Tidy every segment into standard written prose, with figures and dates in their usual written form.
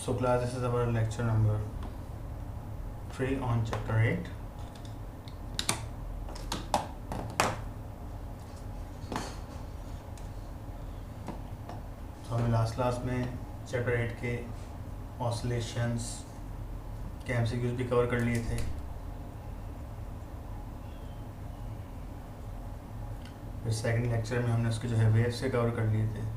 So class, this is our lecture number 3 on chapter 8. तो हमने last class में chapter 8 के ऑसिलेशंस के एमसीक्यूज भी कवर कर लिए थे। फिर सेकंड लेक्चर में हमने उसके जो है वेव्स से कवर कर लिए थे।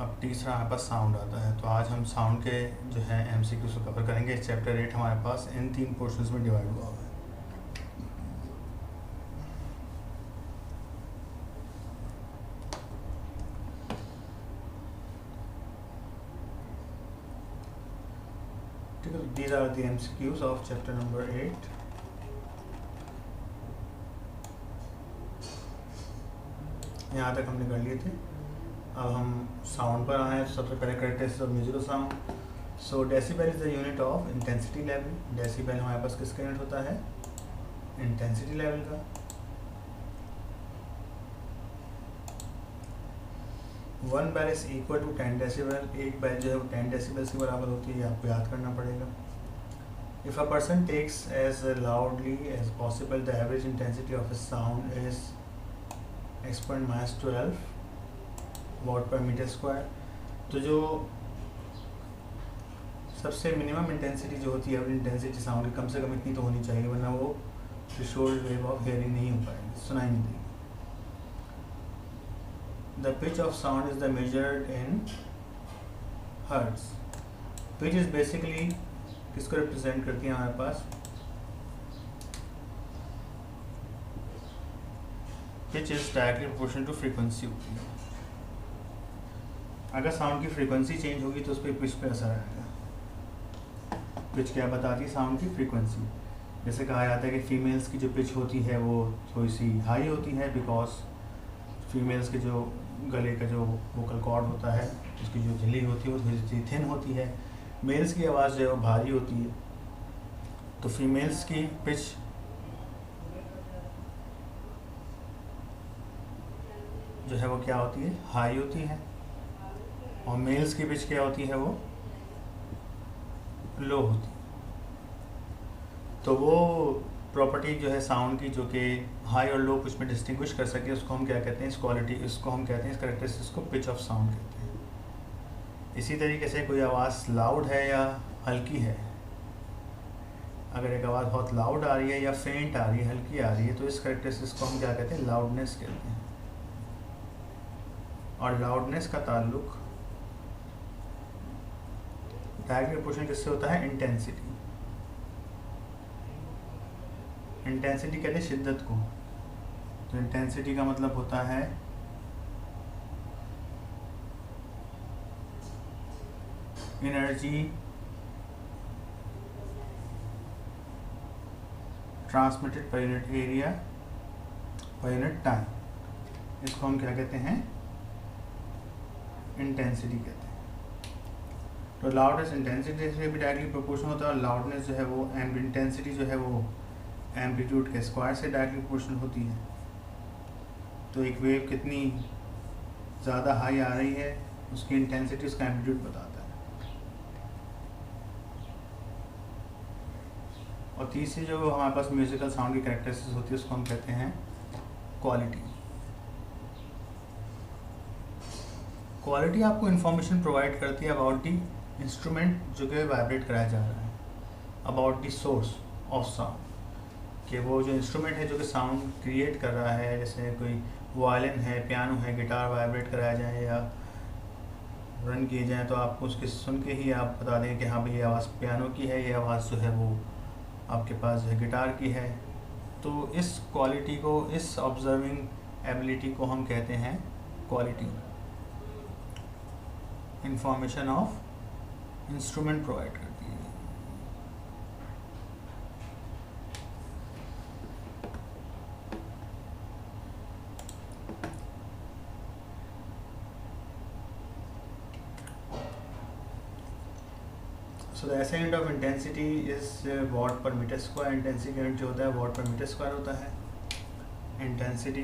अब तीसरा हमारे पास साउंड आता है, तो आज हम साउंड के जो है एमसीक्यूज को कवर करेंगे। चैप्टर 8 हमारे पास इन 3 पोर्शंस में डिवाइड हुआ है। ठीक है, these are the MCQs of chapter number 8. यहाँ तक हमने कर लिए थे। अब हम साउंड पर आए। सबसे पहले characteristics of musical sound. So decibel is the unit of intensity level. Decibel हमारे पास किसका यूनिट होता है? इंटेंसिटी लेवल का। One bel is equal to 10 decibel. एक बेल जो है वो 10 डेसिबल के बराबर होती है, आपको याद करना पड़ेगा। If a person takes as loudly as possible the average intensity of a sound is (-12 watt per metre square. तो जो सबसे मिनिमम इंटेंसिटी जो होती है, एवरेज इंटेंसिटी साउंड की, कम से कम इतनी तो होनी चाहिए, वरना वो थ्रेशोल्ड वेव ऑफ हियरिंग नहीं हो पाएगी, सुनाई नहीं देगी। The pitch of sound is the measured in hertz. Pitch is basically किसको रिप्रेजेंट करती है हमारे पास? Pitch is directly proportional to frequency होती है। अगर साउंड की फ्रीक्वेंसी चेंज होगी तो उस पर पिच पे असर आएगा। पिच क्या बताती है? साउंड की फ्रीक्वेंसी। जैसे कहा जाता है कि फीमेल्स की जो पिच होती है वो थोड़ी सी हाई होती है, बिकॉज फीमेल्स के जो गले का जो वोकल कॉर्ड होता है, उसकी जो झिल्ली होती है वो थोड़ी सी थिन होती है। मेल्स की आवाज़ जो है वो भारी होती है। तो फीमेल्स की पिच जो है वो क्या होती है? हाई होती है। और मेल्स की पिच क्या होती है? वो लो होती है। तो वो प्रॉपर्टी जो है साउंड की, जो कि हाई और लो पिच में डिस्टिंग्विश कर सके, उसको हम क्या कहते हैं? इस क्वालिटी, इसको हम कहते हैं, इस कैरेक्टरिस्टिक्स को पिच ऑफ साउंड कहते हैं। इसी तरीके से कोई आवाज़ लाउड है या हल्की है, अगर एक आवाज़ बहुत लाउड आ रही है या फेंट आ रही है, हल्की आ रही है, तो इस कैरेक्टरिस्टिक्स को हम क्या कहते हैं? लाउडनेस कहते हैं। और लाउडनेस का ताल्लुक डायरेक्ट प्रोपोर्शनल किससे होता है? इंटेंसिटी। इंटेंसिटी कहते हैं शिद्दत को। तो इंटेंसिटी का मतलब होता है energy transmitted per unit area per unit time. इसको हम क्या कहते हैं? इंटेंसिटी कहते हैं। तो लाउडनेस इंटेंसिटी से भी डायरेक्टली प्रोपोर्शनल होता है, और लाउडनेस जो है वो इंटेंसिटी जो है वो एम्पलीट्यूड के स्क्वायर से डायरेक्टली प्रोपोर्शनल होती है। तो एक वेव कितनी ज़्यादा हाई आ रही है, उसकी इंटेंसिटी उसका एम्पलीट्यूड बताता है। और तीसरी जो हमारे पास म्यूजिकल साउंड की कैरेक्टरिस्टिक्स होती है, उसको हम कहते हैं क्वालिटी। क्वालिटी आपको इन्फॉर्मेशन प्रोवाइड करती है अबाउट दी इंस्ट्रूमेंट जो कि वाइब्रेट कराया जा रहा है, about the source of sound, कि वो जो इंस्ट्रूमेंट है जो कि साउंड क्रिएट कर रहा है, जैसे कोई वायलिन है, पियानो है, गिटार वाइब्रेट कराया जाए या रन किए जाएँ, तो आपको उसके सुन के ही आप बता दें कि हाँ भाई ये आवाज़ पियानो की है, ये आवाज़ जो है वो आपके पास जो है गिटार की है। तो इस क्वालिटी को, इस ऑब्जर्विंग एबिलिटी को हम कहते हैं quality. Information of instrument provide करती है। So the SI unit of intensity is watt per metre square. Intensity unit जो होता है वॉट पर मीटर स्क्वायर होता है। इंटेंसिटी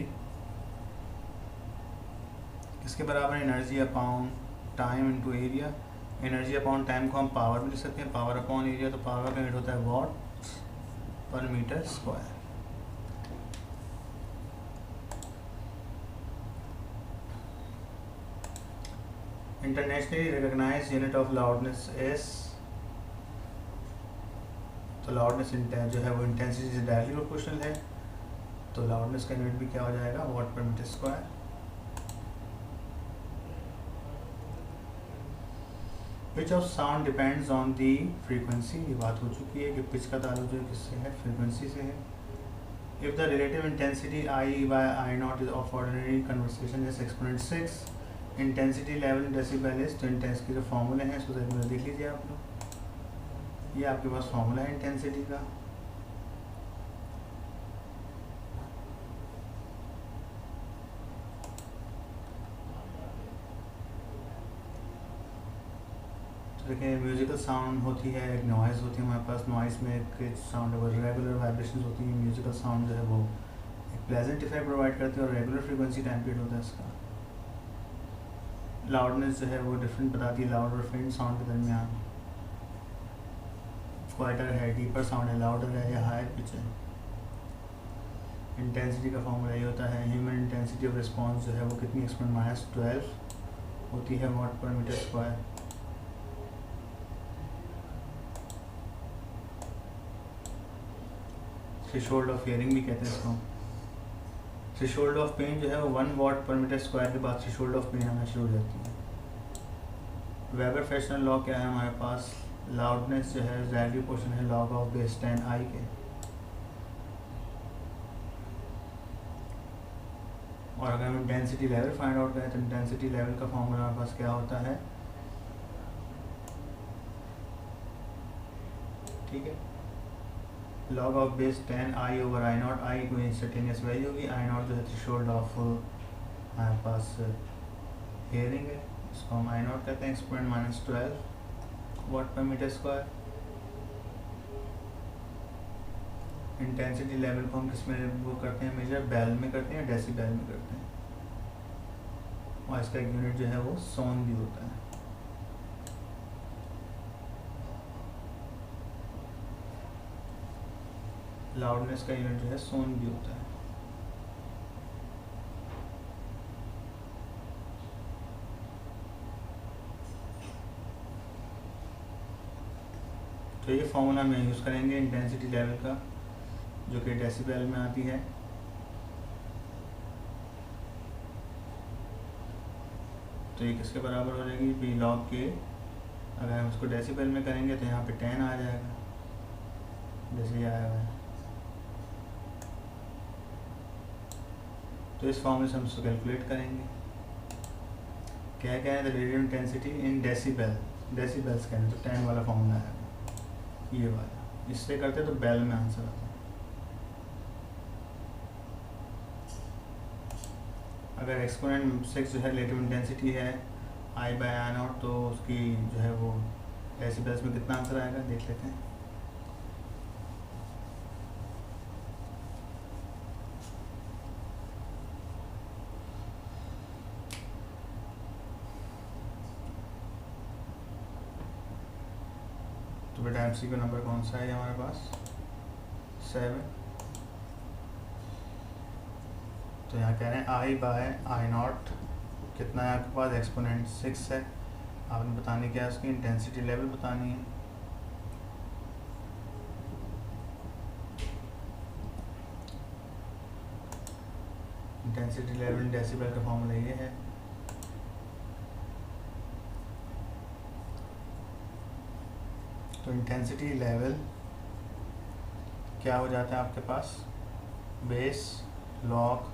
किसके बराबर? Energy upon time into area. Energy upon time को हम पावर में लिख सकते हैं, पावर अपॉन एरिया, तो पावर का यूनिट होता है watt per metre square. Internationally recognised unit of loudness is, तो लाउडनेस जो है वो इंटेंसिटी से डायरेक्टली प्रोपोर्शनल है, तो लाउडनेस का यूनिट भी क्या हो जाएगा, watt per metre square. Pitch of sound depends on the frequency, ये बात हो चुकी है कि पिच का ताल्लुक जो है किससे है, फ्रीक्वेंसी से है। If the relative intensity I by I not is of ordinary conversation is exponent 6, intensity level in decibel is, तो इंटेंस के जो फॉर्मूले हैं इसको जरूर देख लीजिए आप लोग, ये आपके पास फॉर्मूला है इंटेंसिटी का। देखिए म्यूजिकल साउंड होती है, एक नॉइज़ होती है हमारे पास, नॉइज़ में एक साउंड है रेगुलर वाइब्रेशंस होती है, म्यूजिकल साउंड जो है वो एक प्लेजेंट इफेक्ट प्रोवाइड करती है और रेगुलर फ्रीक्वेंसी टाइम पीरियड होता है इसका। लाउडनेस जो है वो डिफरेंट बताती है लाउड और फेंट साउंड के दरमियान, क्वाइटर है, डीपर साउंड है, लाउडर है या हायर पिच है। इंटेंसिटी का फॉर्मूला ये होता है, ह्यूमन इंटेंसिटी ऑफ रिस्पॉन्स जो है वो कितनी, एक्सपोनेंट -12 होती है watt per metre square. Threshold of hearing भी कहते हैं इसको। थ्रेशोल्ड ऑफ पेन जो है वो 1 वॉट पर मीटर स्क्वायर के बाद थ्रेशोल्ड ऑफ पेन आना शुरू हो जाती है। वेबर फ्रेशनर लॉ क्या है हमारे पास, लाउडनेस जो है डायरेक्टली पोर्शन है लॉग ऑफ बेस 10 आई के, और अगर हम इंटेंसिटी लेवल फाइंड आउट करें तो इंटेंसिटी लेवल का फॉर्मूला हमारे पास क्या होता है, ठीक है, log of base 10 I over I not, I कोई इंस्टेंटेनियस वैल्यू होगी, आई नॉट जो है थ्रेशोल्ड ऑफ हमारे पास हियरिंग है, इसको हम आई नॉट कहते हैं, exponent -12 watt per metre square. Intensity level को हम किस में वो करते हैं मेजर, बेल में करते हैं, डेसीबेल में करते हैं, और इसका एक यूनिट जो है वो सोन भी होता है। लाउडनेस का यूनिट जो है सोन भी होता है। तो ये फॉर्मूला में यूज़ करेंगे इंटेंसिटी लेवल का जो कि डेसिबल में आती है। तो ये किसके बराबर हो जाएगी, बी लॉग के, अगर हम इसको डेसिबल में करेंगे तो यहाँ पे 10 आ जाएगा, जैसे ये आया हुआ है। तो इस फॉर्मूले से हम इसको कैलकुलेट करेंगे, क्या है radio intensity in decibel, decibels कहते हैं तो 10 वाला फॉर्मूला है ये वाला, इससे करते तो बेल में आंसर आता है। अगर एक्सपोनेंट 6 जो है रिलेटिव इंटेंसिटी है आई बाय आई नॉट, तो उसकी जो है वो डेसिबल्स में कितना आंसर आएगा देख लेते हैं। तो बेटा एमसीक्यू नंबर कौन सा है हमारे पास, 7। तो यहाँ कह रहे हैं आई बाय आई नॉट कितना है आपके पास, एक्सपोनेंट 6 है, आपने बतानी क्या है, उसकी इंटेंसिटी लेवल बतानी है। इंटेंसिटी लेवल डेसिबल का फॉर्मूला ये है, तो इंटेंसिटी लेवल क्या हो जाता है आपके पास, base log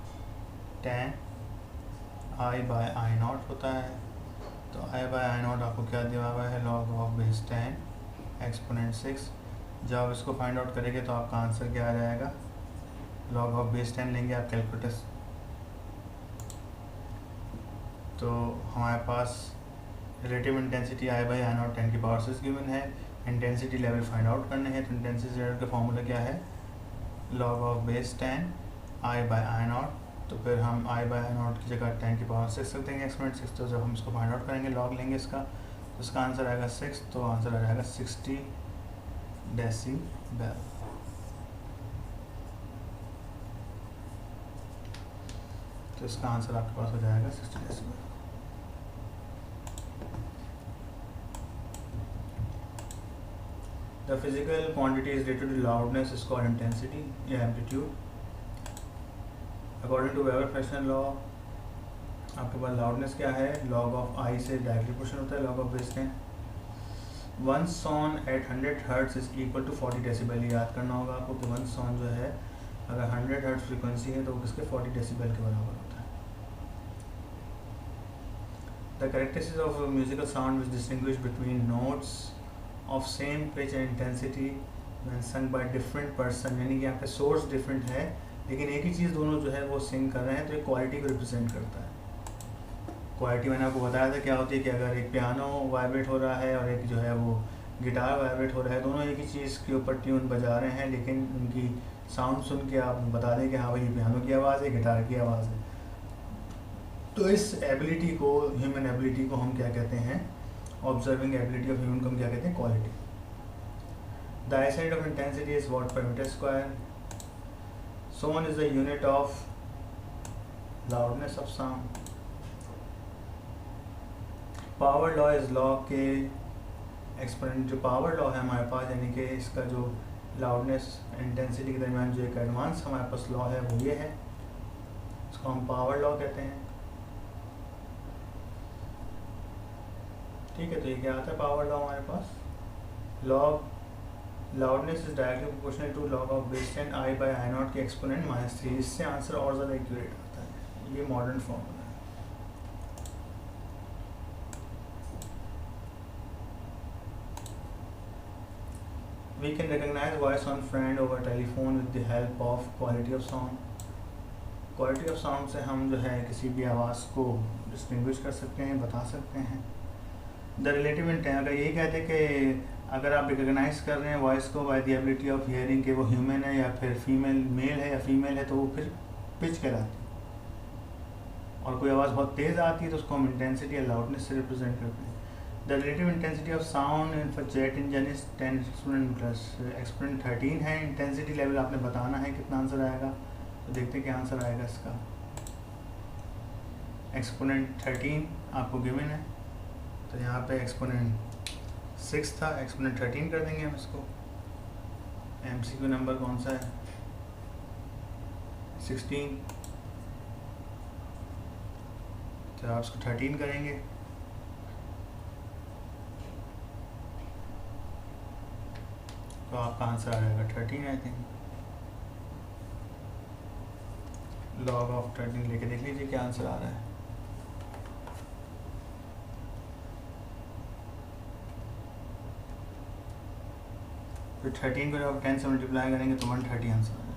10 I by I not होता है। तो आई बाय आई नॉट आपको क्या दिया हुआ है, लॉग ऑफ बेस 10 एक्सपोनेंट 6। जब आप इसको फाइंड आउट करेंगे तो आपका आंसर क्या आ जाएगा, लॉग ऑफ बेस 10 लेंगे आप कैलकुलेटर, तो हमारे पास relative intensity I by I not 10 की पावर 6 गिवन है, इंटेंसिटी लेवल फाइंड आउट करने हैं। तो इंटेंसिटी लेवल का फॉर्मूला क्या है, log of base 10 I by I not, तो फिर हम आई बाय आई नॉट की जगह 10 की पावर 6 रख देंगे एक्सपोनेंट 6। तो जब हम इसको फाइंड आउट करेंगे लॉग लेंगे इसका, तो इसका आंसर आएगा 6, तो आंसर आ जाएगा 60 डेसीबल। तो इसका आंसर आपके पास हो जाएगा 60 decibel. The physical quantity is related to loudness is called intensity या amplitude. According to Weber-Fresnel law, आपके पास loudness क्या है, log of I से डायरेक्टली प्रोपोर्शनल होता है log of base 10. One sound at 100 Hz is equal to 40 decibel. याद करना होगा आपको कि वन साउंड जो है अगर 100 Hz फ्रीक्वेंसी है तो वो किसके 40 डेसिबल के बराबर होता है। The characteristics of a musical sound which distinguish between notes of same pitch and intensity when sung by different person, यानी कि यहाँ पे सोर्स डिफरेंट है लेकिन एक ही चीज़ दोनों जो है वो सिंग कर रहे हैं, तो ये क्वालिटी को रिप्रेजेंट करता है। क्वालिटी मैंने आपको बताया था क्या होती है कि अगर एक पियानो वाइब्रेट हो रहा है और एक जो है वो गिटार वाइब्रेट हो रहा है, दोनों एक ही चीज़ के ऊपर ट्यून बजा रहे हैं, लेकिन उनकी साउंड सुन के आप बता दें कि हाँ भाई ये पियानो की आवाज़ है, गिटार की आवाज़ है। तो इस एबिलिटी को, ह्यूमन एबिलिटी को हम क्या कहते हैं, ऑब्जर्विंग एबिलिटी ऑफ ह्यूमन को हम क्या कहते हैं, quality. The ascent of intensity is watt per metre square. Sone is the unit of loudness of sound. Power law is law के एक्सपोनेंट। जो पावर लॉ है हमारे पास, यानी कि इसका जो लाउडनेस इंटेंसिटी के दरमियान जो एक एडवांस हमारे पास लॉ है वो ये है, इसको हम पावर लॉ कहते हैं। ठीक है, तो ये क्या आता है पावर लॉ हमारे पास, log loudness is directly proportional to log of base 10 I by I not के एक्सपोनेंट -3। इससे आंसर और ज़्यादा एक्यूरेट आता है। ये मॉडर्न फॉर्मूला है। We can recognise voice on friend over telephone with the help of quality of sound. Quality of sound से हम जो है किसी भी आवाज़ को डिस्टिंग्विश कर सकते हैं, बता सकते हैं। द रिलेटिव इंटेंस, अगर यही कहते हैं कि अगर आप रिकॉग्नाइज कर रहे हैं वॉइस को by the ability of hearing कि वो ह्यूमन है या फिर फीमेल, मेल है या फीमेल है, तो वो फिर पिच कहलाती है। और कोई आवाज़ बहुत तेज़ आती है तो उसको हम इंटेंसिटी या लाउडनेस से रिप्रेजेंट करते हैं। The relative intensity of sound in for jet engine is 10 exponent plus exponent 13 है। इंटेंसिटी लेवल आपने बताना है, कितना आंसर आएगा, तो देखते हैं क्या आंसर आएगा इसका। एक्सपोनेंट 13 आपको गिवन है, तो यहाँ पे एक्सपोनेंट 6 था, एक्सपोनेंट 13 कर देंगे हम इसको। MCQ नंबर कौन सा है, 16, तो आप इसको 13 करेंगे, तो आपका आंसर आ जाएगा 13 आई थिंक। लॉग ऑफ 13 लेके देख लीजिए क्या आंसर आ रहा है। तो 13 को जब आप 10 से मल्टीप्लाई करेंगे तो 130 आंसर आ जाएगा।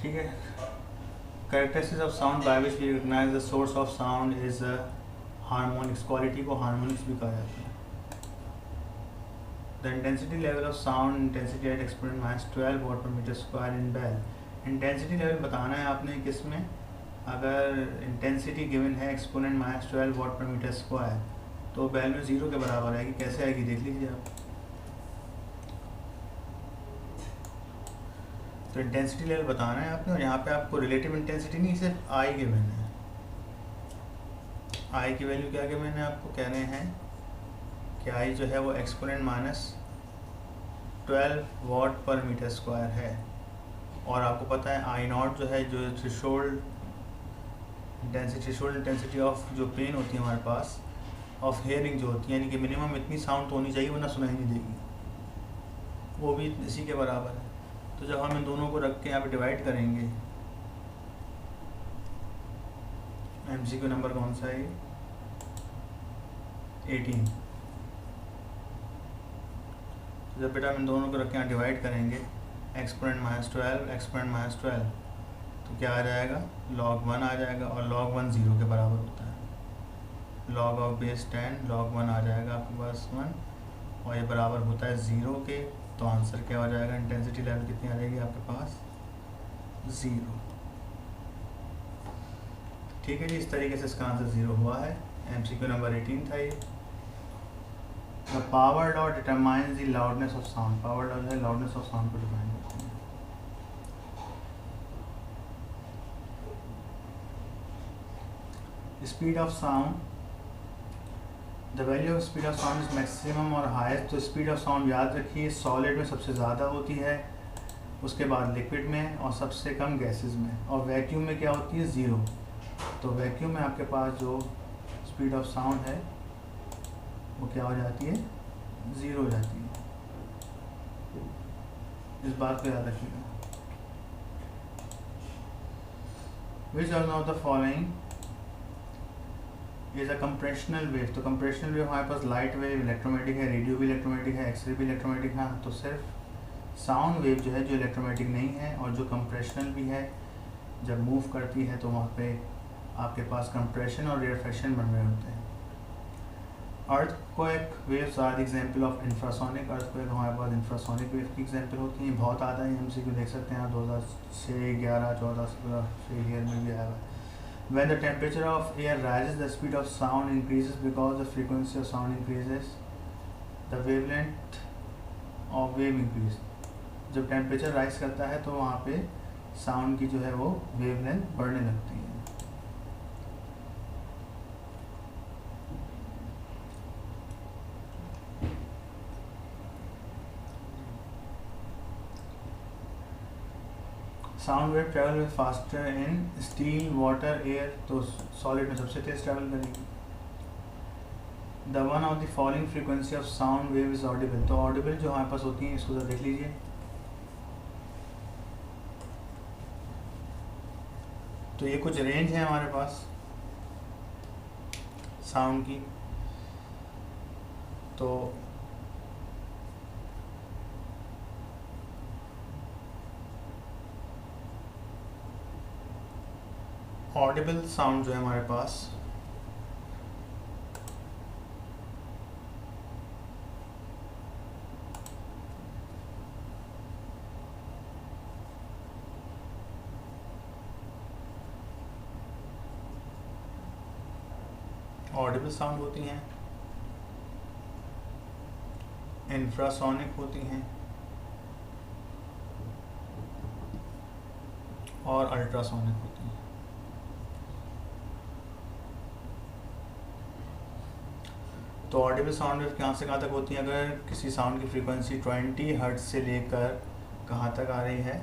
ठीक है, characteristics of sound by which we recognise the source of sound is harmonics. Quality को हार्मोनिक्स भी कहा जाता है। The intensity level of sound, intensity at exponent -12 watt per metre square in bel. Intensity level बताना है आपने किस में, अगर इंटेंसिटी गिवन है exponent -12 watt per metre square, तो बेल में 0 के बराबर आएगी। कैसे आएगी देख लीजिए आप। तो इंटेंसिटी लेवल बताना है आपने, और यहाँ पे आपको रिलेटिव इंटेंसिटी नहीं, सिर्फ आई गिवन है। आई की वैल्यू क्या गिवन है आपको, कह रहे हैं कि आई जो है वो exponent -12 watt per metre square है। और आपको पता है आई नॉट जो है, जो थ्रेशोल्ड इंटेंसिटी ऑफ जो पेन होती है हमारे पास, ऑफ हेयरिंग जो होती है, यानी कि मिनिमम इतनी साउंड तो होनी चाहिए वरना सुनाई नहीं देगी, वो भी इसी के बराबर है। तो जब हम इन दोनों को रख के यहाँ पे डिवाइड करेंगे, MCQ नंबर कौन सा है, 18। तो जब बेटा हम इन दोनों को रख के यहाँ डिवाइड करेंगे, एक्सपोनेंट -12 तो क्या आ जाएगा, log 1 आ जाएगा, और log 1 0 के बराबर होता है। log ऑफ बेस 10 log 1 आ जाएगा आपके पास 1, और ये बराबर होता है 0 के। तो आंसर क्या हो जाएगा, इंटेंसिटी लेवल कितनी आ जाएगी आपके पास, 0। ठीक है जी, इस तरीके से इसका आंसर 0 हुआ है। MCQ नंबर 18 था ये। The power law determines the loudness of sound. Power law जो है लाउडनेस ऑफ साउंड को डिफाइन करती है। Speed of sound, the value of speed of sound is maximum और हाईएस्ट। तो स्पीड ऑफ साउंड याद रखिए सॉलिड में सबसे ज़्यादा होती है, उसके बाद लिक्विड में, और सबसे कम गैसेस में, और वैक्यूम में क्या होती है 0। तो वैक्यूम में आपके पास जो स्पीड ऑफ साउंड है वो क्या हो जाती है 0 हो जाती है। इस बात को याद रखिएगा। Which one of the following is a compressional wave. तो कंप्रेशनल वेव हमारे पास लाइट वेव, इलेक्ट्रोमैटिक है, रेडियो भी इलेक्ट्रोमैटिक है, एक्सरे भी इलेक्ट्रोमैटिक है। तो सिर्फ साउंड वेव जो है जो इलेक्ट्रोमैटिक नहीं है और जो कंप्रेशनल भी है, जब मूव करती है तो वहाँ पे आपके पास कंप्रेशन और रेयरफेक्शन बन रहे होते हैं। Earthquake waves are example of infrasonic. Earthquake हमारे पास इंफ्रासोनिक वेव की एग्जांपल होती हैं। बहुत आता है, MCQ देख सकते हैं आप 2006, 11, 14, 16 ईयर में भी आया है। When the temperature of air rises, the speed of sound increases because the frequency of sound increases. The wavelength of wave increase. जब टेम्परेचर राइज करता है तो वहाँ पे साउंड की जो है वो वेवलेंथ बढ़ने लगती है। Sound wave travel with faster in steel, water, air. तो सॉलिड में सबसे तेज ट्रेवल करेगी। The one of the following frequency of sound wave is Audible. तो ऑडिबल जो हमारे पास होती है इसको जरा देख लीजिए। तो ये कुछ रेंज है हमारे पास साउंड की। तो ऑडिबल साउंड जो है हमारे पास ऑडिबल साउंड होती हैं, इंफ्रासोनिक होती हैं और अल्ट्रासोनिक होती हैं। तो ऑडिबल साउंड वेव कहाँ से कहाँ तक होती है? अगर किसी साउंड की फ्रीक्वेंसी 20 हर्ट्ज से लेकर कहाँ तक आ रही है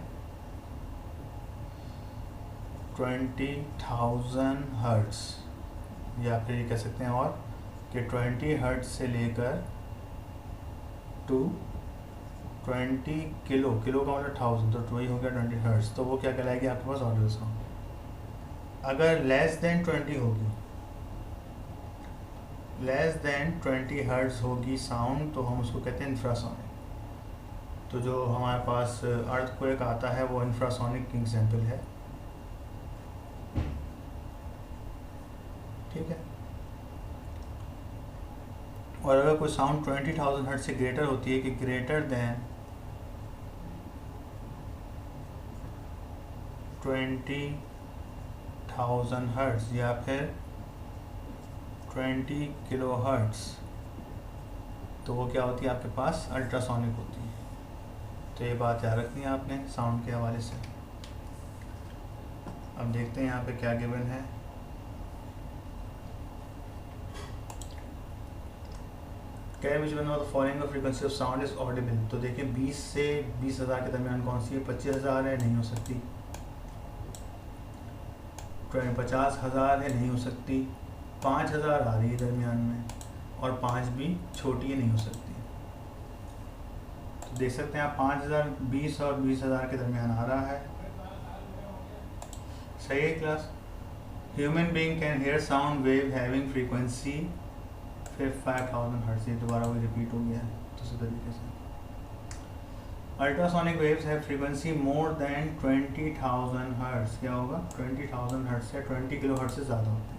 20,000 हर्ट्ज, या फिर ये कह सकते हैं और कि 20 हर्ट्ज से लेकर टू 20 किलो, किलो का मतलब 1000, तो वही हो गया 20 हर्ट्ज। तो वो क्या कहलाएगी आपके पास ऑडिबल साउंड। अगर लेस देन 20 होगी, लेस देन 20 हर्ट्ज होगी साउंड, तो हम उसको कहते हैं इंफ्रासोनिक। तो जो हमारे पास अर्थक्वेक आता है वो इंफ्रासोनिक की एग्जांपल है। ठीक है। और अगर कोई साउंड 20,000 हर्ट्ज से ग्रेटर होती है कि ग्रेटर देन 20,000 हर्ट्ज या फिर 20 किलो हर्ट्ज, तो वो क्या होती है आपके पास अल्ट्रासोनिक होती है। तो ये बात याद रखनी है आपने साउंड के हवाले से। अब देखते हैं यहाँ पे क्या गिवन है। Which one of the following of frequency of sound is Audible. तो देखिए 20 से 20,000 के दरमियान कौन सी है? 25,000 है, नहीं हो सकती। 50,000 है, नहीं हो सकती। 5,000 आ रही है दरमियान में, और 5 भी छोटी है, नहीं हो सकती। तो देख सकते हैं आप 5,000, 20 और 20,000 के दरमियान आ रहा है। सही है class. Human being can hear sound wave having frequency 5,000 hertz. ये दोबारा वही रिपीट हो गया है दूसरे तरीके से। Ultrasonic waves have frequency more than 20,000 hertz. क्या होगा? 20,000 हर्ट्ज से 20 किलो हर्ट्ज से ज़्यादा होती है।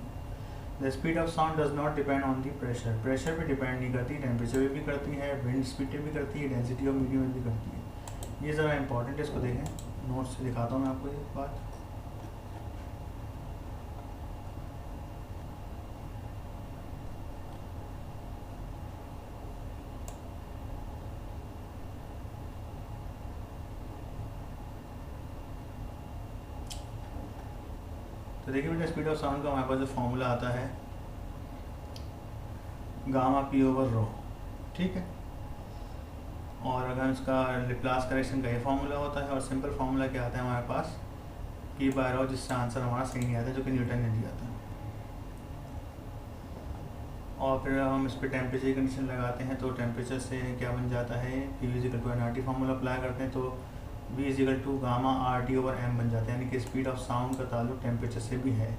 The speed of sound does not depend on the pressure. Pressure पे डिपेंड नहीं करती, टेम्परेचर पे भी करती है, विंड स्पीड पे भी करती है, डेंसिटी ऑफ मीडियम पे भी करती है। ये ज़रा इंपॉर्टेंट है, इसको देखें। नोट्स से दिखाता हूँ मैं आपको ये बात। तो देखिए बेटा स्पीड ऑफ साउंड का हमारे पास जो फॉर्मूला आता है गामा पी ओवर रो, ठीक है। और अगर इसका लिप्लास करेक्शन का ये फार्मूला होता है, और सिंपल फार्मूला क्या आता है हमारे पास पी बाय रो, जिससे आंसर हमारा सही नहीं आता जो कि न्यूटन ने दिया था। और फिर हम इस पर टेम्परेचर की कंडीशन लगाते हैं, तो टेम्परेचर से क्या बन जाता है, P V equal to n R T formula apply करते हैं तो B is equal to gamma R T over M बन जाता है। यानी कि स्पीड ऑफ साउंड का ताल्लुक टेम्परेचर से भी है,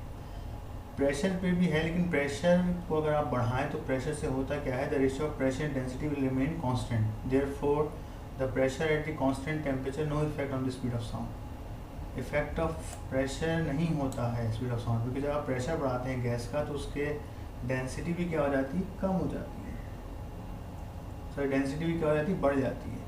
प्रेशर पे भी है, लेकिन प्रेशर को अगर आप बढ़ाएं तो प्रेशर से होता क्या है, the ratio of pressure density will remain constant, therefore the pressure at the constant temperature no effect on the speed of sound. Effect of pressure नहीं होता है स्पीड ऑफ साउंड, क्योंकि जब आप प्रेशर बढ़ाते हैं गैस का तो उसके डेंसिटी भी क्या हो जाती है, कम हो जाती है, सॉरी डेंसिटी भी क्या हो जाती है, बढ़ जाती है।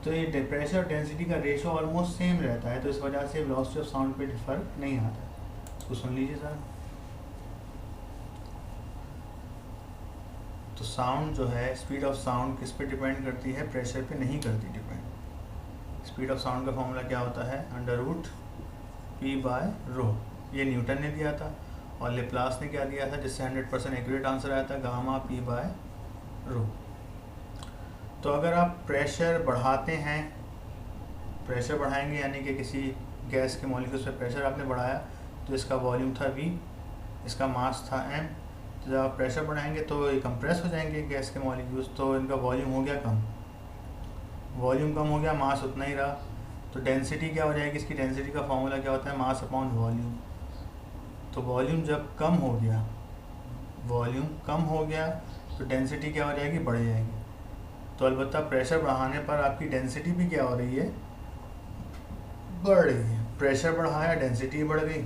तो ये प्रेशर और डेंसिटी का रेशो ऑलमोस्ट सेम रहता है, तो इस वजह से वेलोसिटी ऑफ साउंड पे फर्क नहीं आता। तो सुन लीजिए सर, तो साउंड जो है, स्पीड ऑफ साउंड किस पे डिपेंड करती है, प्रेशर पे नहीं करती डिपेंड। स्पीड ऑफ साउंड का फॉर्मूला क्या होता है, अंडर रूट पी बाय रो, ये न्यूटन ने दिया था, और लेप्लास ने क्या दिया था जिससे 100% एक्यूरेट आंसर आया था, गामा पी बाय रो। तो अगर आप प्रेशर बढ़ाते हैं, प्रेशर बढ़ाएंगे यानी कि किसी गैस के मॉलिक्यूल्स पे प्रेशर आपने बढ़ाया, तो इसका वॉल्यूम था V, इसका मास था m, तो जब आप प्रेशर बढ़ाएंगे तो ये कंप्रेस हो जाएंगे गैस के मॉलिक्यूल्स, तो इनका वॉल्यूम हो गया कम, वॉल्यूम कम हो गया, मास उतना ही रहा, तो डेंसिटी क्या हो जाएगी, इसकी डेंसिटी का फॉर्मूला क्या होता है, मास अपॉन वॉल्यूम। तो वॉल्यूम जब कम हो गया, वॉल्यूम कम हो गया तो डेंसिटी क्या हो जाएगी, बढ़ जाएगी। तो अलबत्ता प्रेशर बढ़ाने पर आपकी डेंसिटी भी क्या हो रही है, बढ़ रही है। प्रेशर बढ़ाया, डेंसिटी बढ़ गई,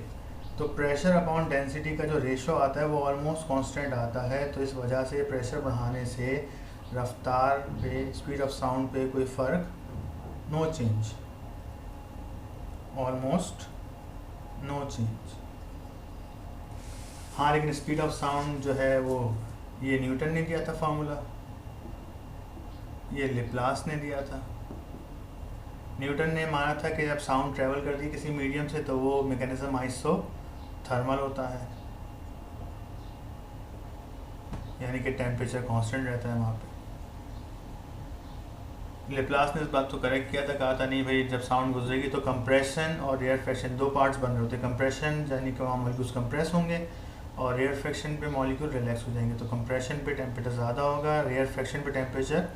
तो प्रेशर अपॉन डेंसिटी का जो रेशो आता है वो ऑलमोस्ट कांस्टेंट आता है। तो इस वजह से प्रेशर बढ़ाने से रफ्तार पे, स्पीड ऑफ साउंड पे कोई फ़र्क, no change, almost no change. हाँ, लेकिन स्पीड ऑफ साउंड जो है वो ये न्यूटन ने दिया था फार्मूला, ये लेप्लास ने दिया था। न्यूटन ने माना था कि जब साउंड ट्रेवल करती है किसी मीडियम से तो वो मैकेनिज्म आइसोथर्मल होता है, यानी कि टेम्परेचर कांस्टेंट रहता है वहाँ पे। लेप्लास ने इस बात को करेक्ट किया था, कहा था नहीं भाई जब साउंड गुजरेगी तो कंप्रेशन और रेयर फ्रैक्शन दो पार्ट्स बन रहे होते हैं। कंप्रेशन यानी कि वहाँ मॉलिक्यूल्स कंप्रेस होंगे, और रेयर फ्रैक्शन पे मॉलिक्यूल रिलैक्स हो जाएंगे। तो कंप्रेशन पे टेम्परेचर ज़्यादा होगा, रेयर फ्रैक्शन पे टेम्परेचर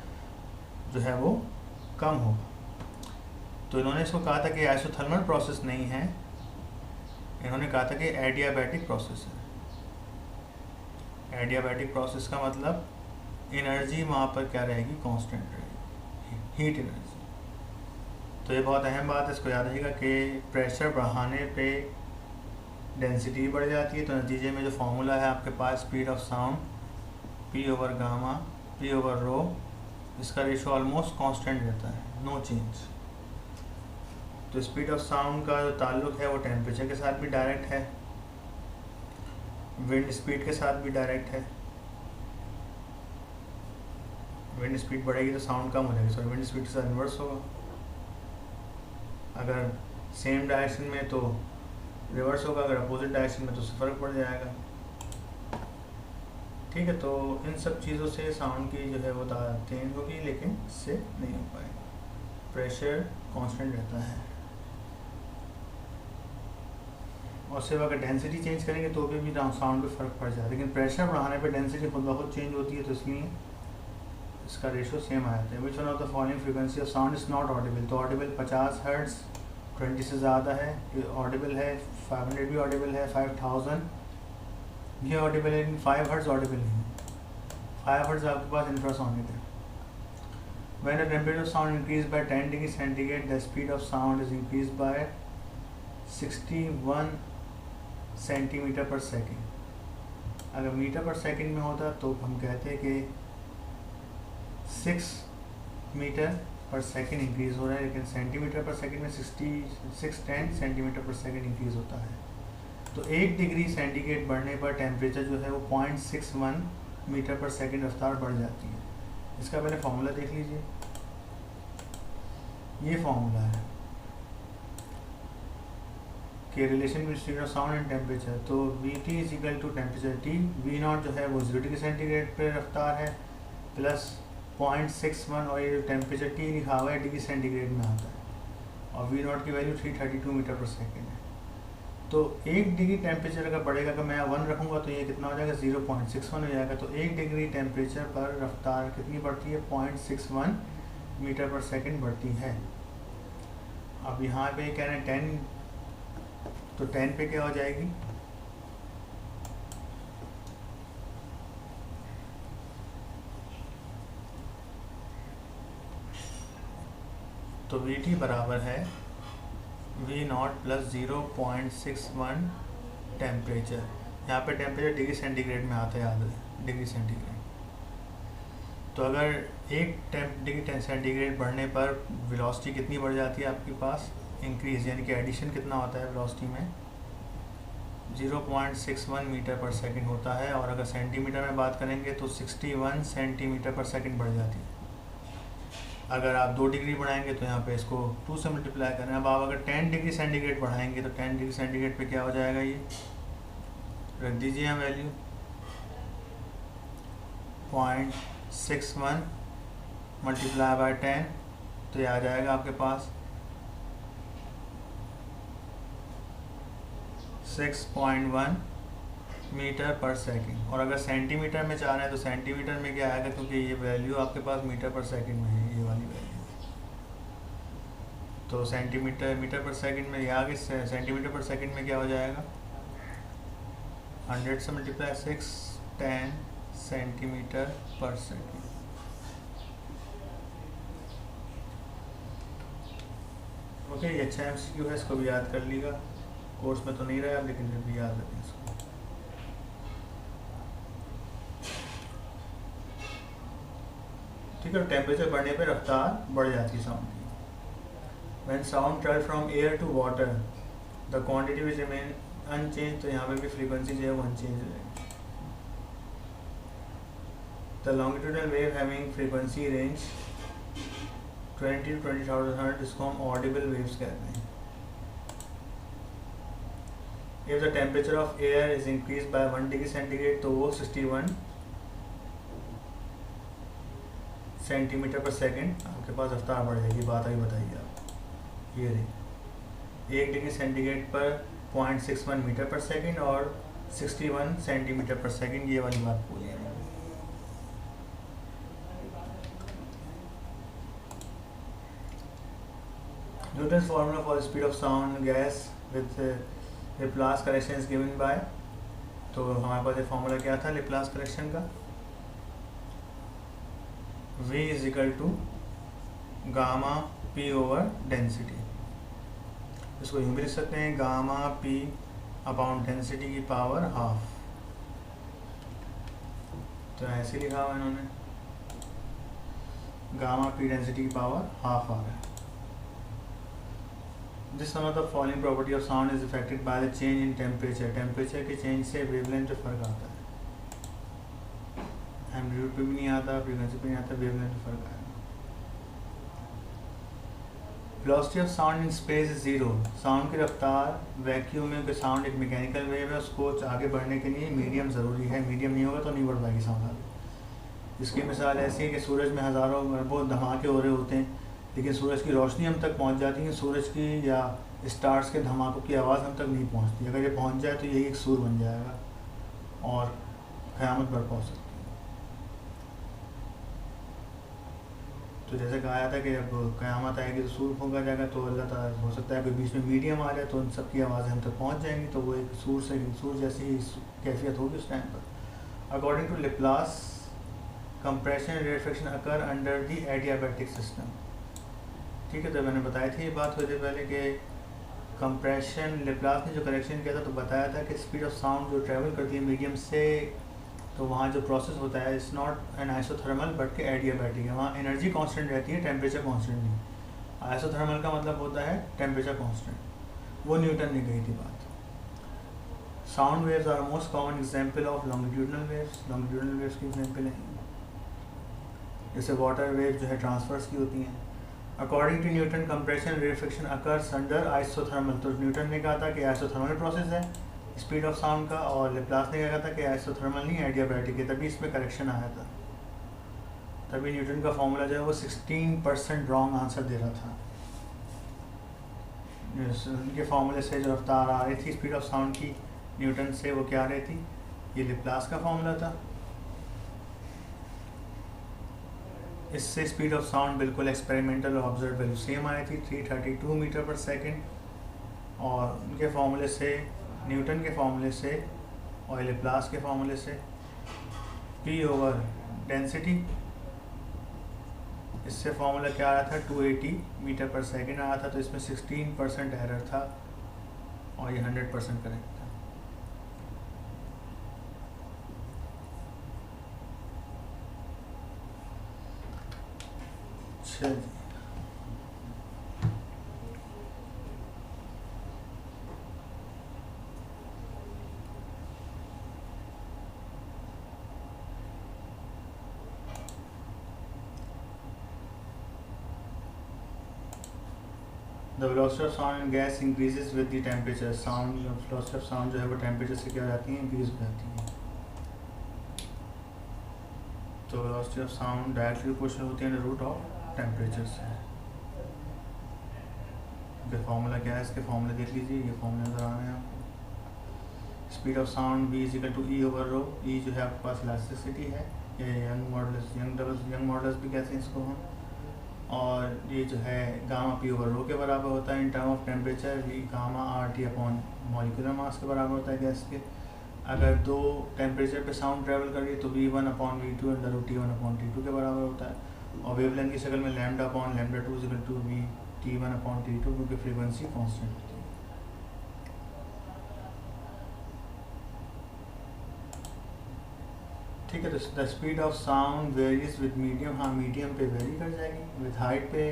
जो है वो कम होगा। तो इन्होंने इसको कहा था कि आइसोथर्मल प्रोसेस नहीं है, इन्होंने कहा था कि एडियाबैटिक प्रोसेस है। एडियाबैटिक प्रोसेस का मतलब एनर्जी वहाँ पर क्या रहेगी, कांस्टेंट रहेगी, हीट एनर्जी। तो ये बहुत अहम बात है, इसको याद रखिएगा कि प्रेशर बढ़ाने पे डेंसिटी बढ़ जाती है। तो नतीजे में जो फार्मूला है आपके पास, speed of sound P over gamma P over rho, इसका रेशो ऑलमोस्ट कांस्टेंट रहता है, नो चेंज। तो स्पीड ऑफ साउंड का जो ताल्लुक है वो टेम्परेचर के साथ भी डायरेक्ट है, विंड स्पीड के साथ भी डायरेक्ट है। विंड स्पीड बढ़ेगी तो साउंड कम हो जाएगी, सॉरी विंड स्पीड के साथ इन्वर्स होगा। अगर सेम डायरेक्शन में तो रिवर्स होगा, अगर अपोजिट डायरेक्शन में तो उससे फ़र्क पड़ जाएगा। ठीक है, तो इन सब चीज़ों से साउंड की जो है वो चेंज होगी, लेकिन इससे नहीं हो पाएगा, प्रेशर कांस्टेंट रहता है। और सिर्फ अगर डेंसिटी चेंज करेंगे तो भी साउंड पे फ़र्क पड़ जाएगा, लेकिन प्रेशर बढ़ाने पे डेंसिटी खुद ब खुद चेंज होती है, तो इसलिए इसका रेशो सेम आ जाता है। Which one of the following frequency of sound is not Audible. तो ऑडिबल 50 हर्ट्ज़ 20 से ज़्यादा है, ये ऑडिबल है, 500 भी ऑडिबल है, 5000 भी ऑडिबल है, लेकिन 5 हर्ट्ज़ ऑडिबल नहीं है। 5 हर्ट्ज़ आपके पास इंफ्रासोनिक है। When the temperature of sound increased by 10 degree centigrade, the speed of sound is increased by 61 centimetre पर सेकेंड। अगर मीटर पर सेकेंड में होता तो हम कहते हैं कि 6 मीटर पर सेकेंड इंक्रीज़ हो रहा है, लेकिन सेंटीमीटर पर सेकेंड में 10 सेंटीमीटर पर सेकेंड इंक्रीज़ होता है। तो 1 डिग्री सेंटीग्रेड बढ़ने पर टेम्परेचर जो है वो 0.61 मीटर पर सेकेंड रफ्तार बढ़ जाती है। इसका पहले फॉर्मूला देख लीजिए, ये फॉर्मूला है कि relation between speed of sound and temperature, तो V T is equal to temperature T, V not जो है वो 0 डिग्री सेंटीग्रेड पे रफ्तार है प्लस 0.61, और ये जो टेम्परेचर टी लिखा हुआ है डिग्री सेंटीग्रेड में आता है, और वी नॉट की वैल्यू 332 मीटर पर सेकेंड है। तो 1 डिग्री टेम्परेचर अगर बढ़ेगा, अगर मैं 1 रखूँगा तो ये कितना हो जाएगा 0.61 हो जाएगा। तो 1 डिग्री टेम्परेचर पर रफ्तार कितनी बढ़ती है 0.61 मीटर पर सेकेंड बढ़ती है। अब यहाँ पे कह रहे हैं 10, तो 10 पे क्या हो जाएगी, तो वी टी बराबर है वी नॉट प्लस 0.61 टेम्परेचर। यहाँ पे टेम्परेचर डिग्री सेंटीग्रेड में आता है, याद है डिग्री सेंटीग्रेड। तो अगर 1 डिग्री सेंटीग्रेड बढ़ने पर वेलोसिटी कितनी बढ़ जाती है आपके पास, इंक्रीज, यानी कि एडिशन कितना होता है वेलोसिटी में 0.61 मीटर पर सेकंड होता है। और अगर सेंटीमीटर में बात करेंगे तो 61 सेंटीमीटर पर सेकंड बढ़ जाती है। अगर आप 2 डिग्री बढ़ाएंगे तो यहाँ पे इसको 2 से मल्टीप्लाई करें। अब आप अगर 10 डिग्री सेंटीग्रेड बढ़ाएंगे तो 10 डिग्री सेंटीग्रेड पे क्या हो जाएगा, ये रख दीजिए यहाँ वैल्यू 0.61 मल्टीप्लाई बाय 10, तो ये आ जाएगा आपके पास 6.1 मीटर पर सेकंड। और अगर सेंटीमीटर में चाह रहे हैं तो सेंटीमीटर में क्या आएगा, क्योंकि ये वैल्यू आपके पास मीटर पर सेकंड में है, ये वाली वैल्यू। तो सेंटीमीटर मीटर पर सेकंड में ये आगे सेंटीमीटर पर सेकंड में क्या हो जाएगा 100 से मल्टीप्लाई 6, 10 सेंटीमीटर पर सेकंड। ओके, ये अच्छा MCQ है, इसको भी याद कर लीजिएगा। कोर्स में तो नहीं रहा लेकिन फिर भी याद रखें इसको। ठीक है, टेम्परेचर बढ़ने पे रफ्तार बढ़ जाती है साउंड की। When sound travel from air to water the quantity which remain unchange, तो यहाँ पे भी फ्रीक्वेंसी जो है वो अनचेंज रहेगी। The longitudinal wave having frequency range 20 to 20,000 hertz, इसको हम ऑडिबल वेव्स कहते हैं। If the temperature of air is increased by 1 degree centigrade तो वो 61 सेंटीमीटर पर सेकंड आपके पास रफ्तार बढ़ जाएगी। बात अभी बताइए आप, ये रही 1 डिग्री सेंटीग्रेड पर 0.61 मीटर पर सेकंड और 61 सेंटीमीटर पर सेकंड, ये वाली बात बोली है। Newton's formula for speed of sound gas with Laplace correction is given by, तो हमारे पास ये फार्मूला क्या था लेप्लास करेक्शन का, V is equal to gamma P over density. इसको यूँ भी लिख सकते हैं गामा P अपॉन डेंसिटी की पावर हाफ। तो ऐसे लिखा हुआ इन्होंने, गामा P डेंसिटी की पावर हाफ आ रहा है। This one of the following property of sound is affected by the change in temperature. Temperature के चेंज से वेवलेंथ पे फर्क आता है। एम्पलीट्यूड पे भी नहीं आता, फ्रीक्वेंसी पे नहीं आता, वेवलेंथ पे फर्क आएगा। Velocity of sound in space is 0। Sound की रफ्तार वैक्यूम में, क्योंकि साउंड एक मैकेनिकल वेव है, उसको आगे बढ़ने के लिए मीडियम ज़रूरी है। मीडियम नहीं होगा तो नहीं बढ़ पाएगी साउंड आगे। इसकी मिसाल ऐसी है कि सूरज में हज़ारों अरबों धमाके हो रहे होते हैं, लेकिन सूरज की रोशनी हम तक पहुंच जाती है, सूरज की या स्टार्स के धमाकों की आवाज़ हम तक नहीं पहुंचती। अगर ये पहुंच जाए तो यही एक सूर बन जाएगा और क़यामत बर्पा हो सकती है। तो जैसे कहा जाता है कि जब क़यामत आएगी तो सूर फूंका जाएगा, तो अल्लाह ताला हो सकता है कि बीच में मीडियम आ जाए तो उन सब की आवाज़ें हम तक पहुँच जाएंगी, तो वो एक सूर जैसी ही कैफियत होगी उस टाइम पर। According to Laplace compression and rarefaction occur under the adiabatic system. ठीक है, तो मैंने बताई थी ये बात थोड़ी देर पहले कि कंप्रेशन, लेप्लास ने जो करेक्शन किया था तो बताया था कि स्पीड ऑफ साउंड जो ट्रैवल करती है मीडियम से, तो वहाँ जो प्रोसेस होता है it's not an isothermal but के एडियाबैटिक है। वहाँ एनर्जी कांस्टेंट रहती है, टेम्परेचर कांस्टेंट नहीं। आइसोथर्मल का मतलब होता है टेम्परेचर कांस्टेंट, वो न्यूटन ने कही थी बात। Sound waves are most common example of longitudinal waves. Longitudinal waves की एग्जाम्पल है जैसे वाटर वेव जो है ट्रांसफर्स की होती हैं, according to Newton compression rarefaction occurs under isothermal, तो न्यूटन ने कहा था कि आइसोथर्मल प्रोसेस है स्पीड ऑफ साउंड का, और लेप्लास ने कहा था कि आइसोथर्मल नहीं एडियाबैटिक है, तभी इसमें करेक्शन आया था। तभी न्यूटन का फॉर्मूला जो है वो 16% रॉन्ग आंसर दे रहा था। उनके फॉर्मूले से जो रफ्तार आ रही थी स्पीड ऑफ साउंड की न्यूटन से, वो क्या आ रही थी, ये लेप्लास का फॉर्मूला था। इससे स्पीड ऑफ साउंड बिल्कुल एक्सपेरिमेंटल और ऑब्जर्व वैल्यू सेम आई थी 332 मीटर पर सेकेंड, और उनके फॉर्मूले से, न्यूटन के फॉर्मूले से और लेप्लास के फॉर्मूले से P ओवर डेंसिटी, इससे फॉर्मूला क्या आया था 280 मीटर पर सेकेंड आया था, तो इसमें 16% एरर था और ये 100% करेक्ट था। चलिए the velocity of sound in gas increases with the temperature, sound velocity of sound जो है वो टेम्परेचर से क्या हो जाती है, इंक्रीज हो जाती है। तो velocity of sound directly question होती है रूट ऑफ टेम्परेचर से। इनका फॉर्मूला क्या है, इसके फॉर्मूले देख लीजिए, ये फॉर्मूले नजर आ रहे हैं आपको। Speed of sound V is equal to E over rho, E जो है आपके पास इलास्टिसिटी है, ये यंग मॉडल्स, यंग मॉडल्स भी कहते हैं इसको हम, और ये जो है गामा P ओवर रो के बराबर होता है in term of temperature, V gamma RT upon molecular mass के बराबर होता है गैस के। अगर दो टेम्परेचर पे साउंड ट्रैवल कर रही है तो V1 upon V2 under root T1 upon T2 के बराबर होता है, और वेवलेंथ की शक्ल में lambda upon lambda 2 is equal to V T1 upon T2, क्योंकि फ्रीक्वेंसी कांस्टेंट होती है। ठीक है, तो the speed of sound varies with medium, हाँ मीडियम पे वेरी कर जाएगी, विद हाइट पे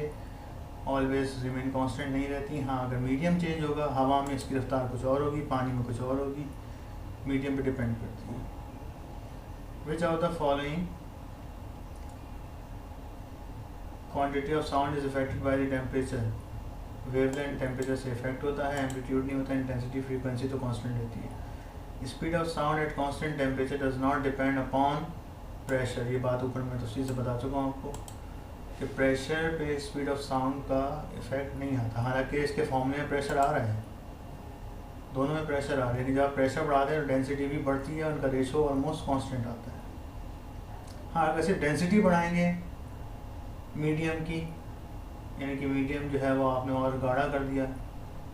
ऑलवेज रिमेन कांस्टेंट नहीं रहती। हाँ अगर मीडियम चेंज होगा, हवा में इसकी रफ्तार कुछ और होगी, पानी में कुछ और होगी, मीडियम पे डिपेंड करती है। Which of the following quantity of sound is affected by the temperature, wavelength temperature से इफेक्ट होता है, एम्पलीट्यूड नहीं होता, इंटेंसिटी फ्रीक्वेंसी तो कांस्टेंट रहती है। Speed of sound at constant temperature does not depend upon pressure, ये बात ऊपर मैं तफसील से बता चुका हूँ आपको कि प्रेशर पे स्पीड ऑफ साउंड का इफेक्ट नहीं आता। हालांकि इसके फॉर्मूले में प्रेशर आ रहा है, दोनों में प्रेशर आ रहा है, लेकिन जब आप प्रेशर बढ़ाते हैं तो डेंसिटी भी बढ़ती है, उनका रेशो ऑलमोस्ट कांस्टेंट आता है। हाँ अगर सिर्फ डेंसिटी बढ़ाएंगे मीडियम की, यानी कि मीडियम जो है वो आपने और गाढ़ा कर दिया,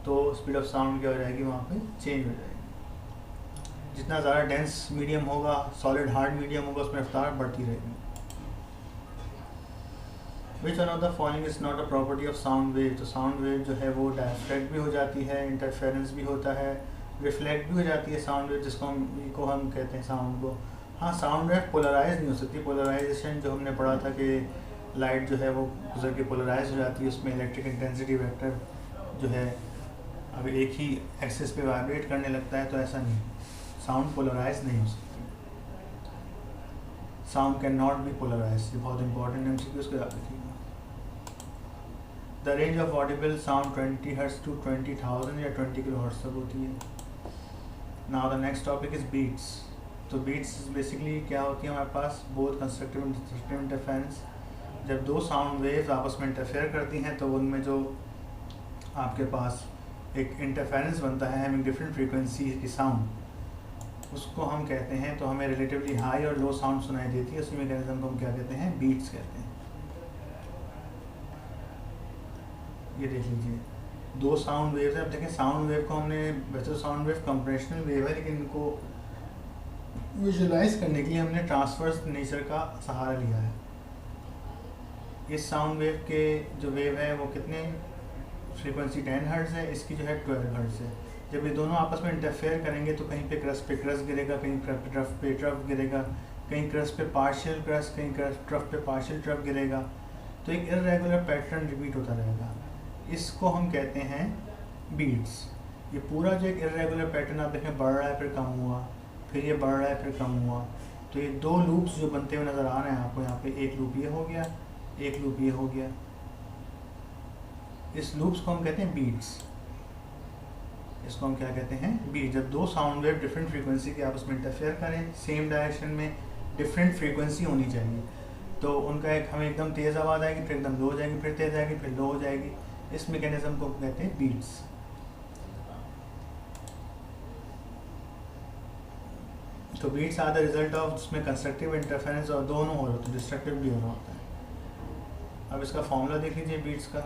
तो स्पीड ऑफ साउंड क्या हो जाएगी, वहाँ पे चेंज हो जाएगी। जितना ज़्यादा डेंस मीडियम होगा, सॉलिड हार्ड मीडियम होगा, उसमें रफ्तार बढ़ती रहेगी। Which one of the following is not a property of sound wave, तो साउंड वेव जो है वो डायफ्रैक्ट भी हो जाती है, इंटरफेरेंस भी होता है, रिफ्लेक्ट भी हो जाती है साउंड वेव, जिसको हम कहते हैं साउंड को। हाँ साउंड वेव पोलराइज नहीं हो सकती, पोलराइजेशन जो हमने पढ़ा था कि लाइट जो है वो गुजर के पोलराइज हो जाती है, उसमें इलेक्ट्रिक इंटेंसिटी वेक्टर जो है अब एक ही एक्सिस पे वाइब्रेट करने लगता है, तो ऐसा नहीं, साउंड पोलराइज नहीं हो सकती। Sound can not be polarise, ये बहुत इंपॉर्टेंट MCQ उसको याद रखिएगा। The range of audible sound 20 hertz to 20,000 या 20 किलो हर्ट्ज तक होती है। Now the next topic is beats. तो बीट्स बेसिकली क्या होती है हमारे पास, both constructive and destructive interference. जब दो साउंड वेव्स आपस में इंटरफेयर करती हैं तो उनमें जो आपके पास एक इंटरफेरेंस बनता है, हमें डिफरेंट फ्रीक्वेंसी की साउंड, उसको हम कहते हैं, तो हमें रिलेटिवली हाई और लो साउंड सुनाई देती है, उसी मैकेनिज्म को हम क्या कहते हैं, बीट्स कहते हैं। ये देख लीजिए, दो साउंड वेव्स हैं। अब देखें साउंड वेव को हमने, वैसे तो साउंड वेव कंप्रेशनल वेव है, लेकिन इनको विजुलाइज करने के लिए हमने ट्रांसवर्स नेचर का सहारा लिया है। इस साउंड वेव के जो वेव है वो कितने फ्रीक्वेंसी 10 हर्ट्ज है, इसकी जो है 12 हर्ट्ज है। जब ये दोनों आपस में इंटरफेयर करेंगे तो कहीं पे क्रस्ट गिरेगा, कहीं ट्रफ पे ट्रफ गिरेगा, कहीं क्रस्ट पे पार्शियल क्रस्ट, कहीं ट्रफ पे पार्शियल ट्रफ गिरेगा, तो एक इर्रेगुलर पैटर्न रिपीट होता रहेगा। इसको हम कहते हैं बीट्स। ये पूरा जो एक इर्रेगुलर पैटर्न आप देखें, बढ़ रहा है फिर कम हुआ, फिर ये बढ़ रहा है फिर कम हुआ, तो ये दो लूप्स जो बनते हुए नज़र आ रहे हैं आपको, यहाँ पे एक लूप ये हो गया, एक लूप ये हो गया, इस लूप्स को हम कहते हैं बीट्स। इसको हम क्या कहते हैं, बीट। जब दो साउंड वेव डिफरेंट फ्रीक्वेंसी के आपस में इंटरफेयर करें, सेम डायरेक्शन में, डिफरेंट फ्रीक्वेंसी होनी चाहिए, तो उनका एक हमें एकदम तेज़ आवाज़ आएगी, फिर एकदम लो हो जाएगी, फिर तेज़ आएगी, फिर लो हो जाएगी। इस मैकेनिज्म को कहते हैं बीट्स। तो beats are the result of, जिसमें कंस्ट्रक्टिव इंटरफेरेंस और दोनों हो रहा होता है, डिस्ट्रक्टिव भी हो रहा होता है। अब इसका फॉर्मूला देख लीजिए बीट्स का।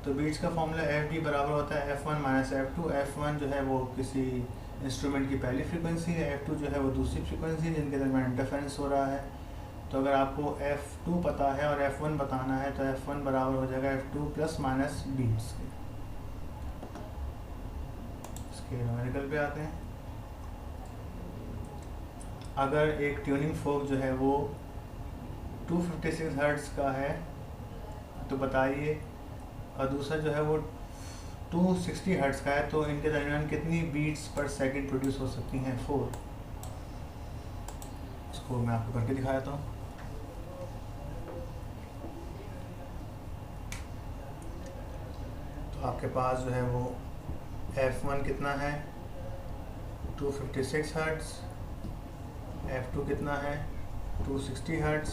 तो बीट्स का फॉर्मूला एफ डी बराबर होता है F1 माइनस F2। F1 जो है वो किसी इंस्ट्रूमेंट की पहली फ्रीक्वेंसी है, F2 जो है वो दूसरी फ्रीक्वेंसी है जिनके दरमियान इंटरफेरेंस हो रहा है। तो अगर आपको F2 पता है और F1 बताना है तो F1 बराबर हो जाएगा F2 प्लस माइनस बीट्स के। इसके न्यूमेरिकल पे आते हैं। अगर एक ट्यूनिंग फोक जो है वो 256 हर्ट्ज़ का है तो बताइए, और दूसरा जो है वो 260 हर्ट्ज़ का है, तो इनके दरमियान कितनी बीट्स पर सेकंड प्रोड्यूस हो सकती हैं? 4। इसको मैं आपको करके दिखा देता हूँ। तो आपके पास जो है वो F1 कितना है? 256 हर्ट्ज़। F2 कितना है? 260 हर्ट्ज़।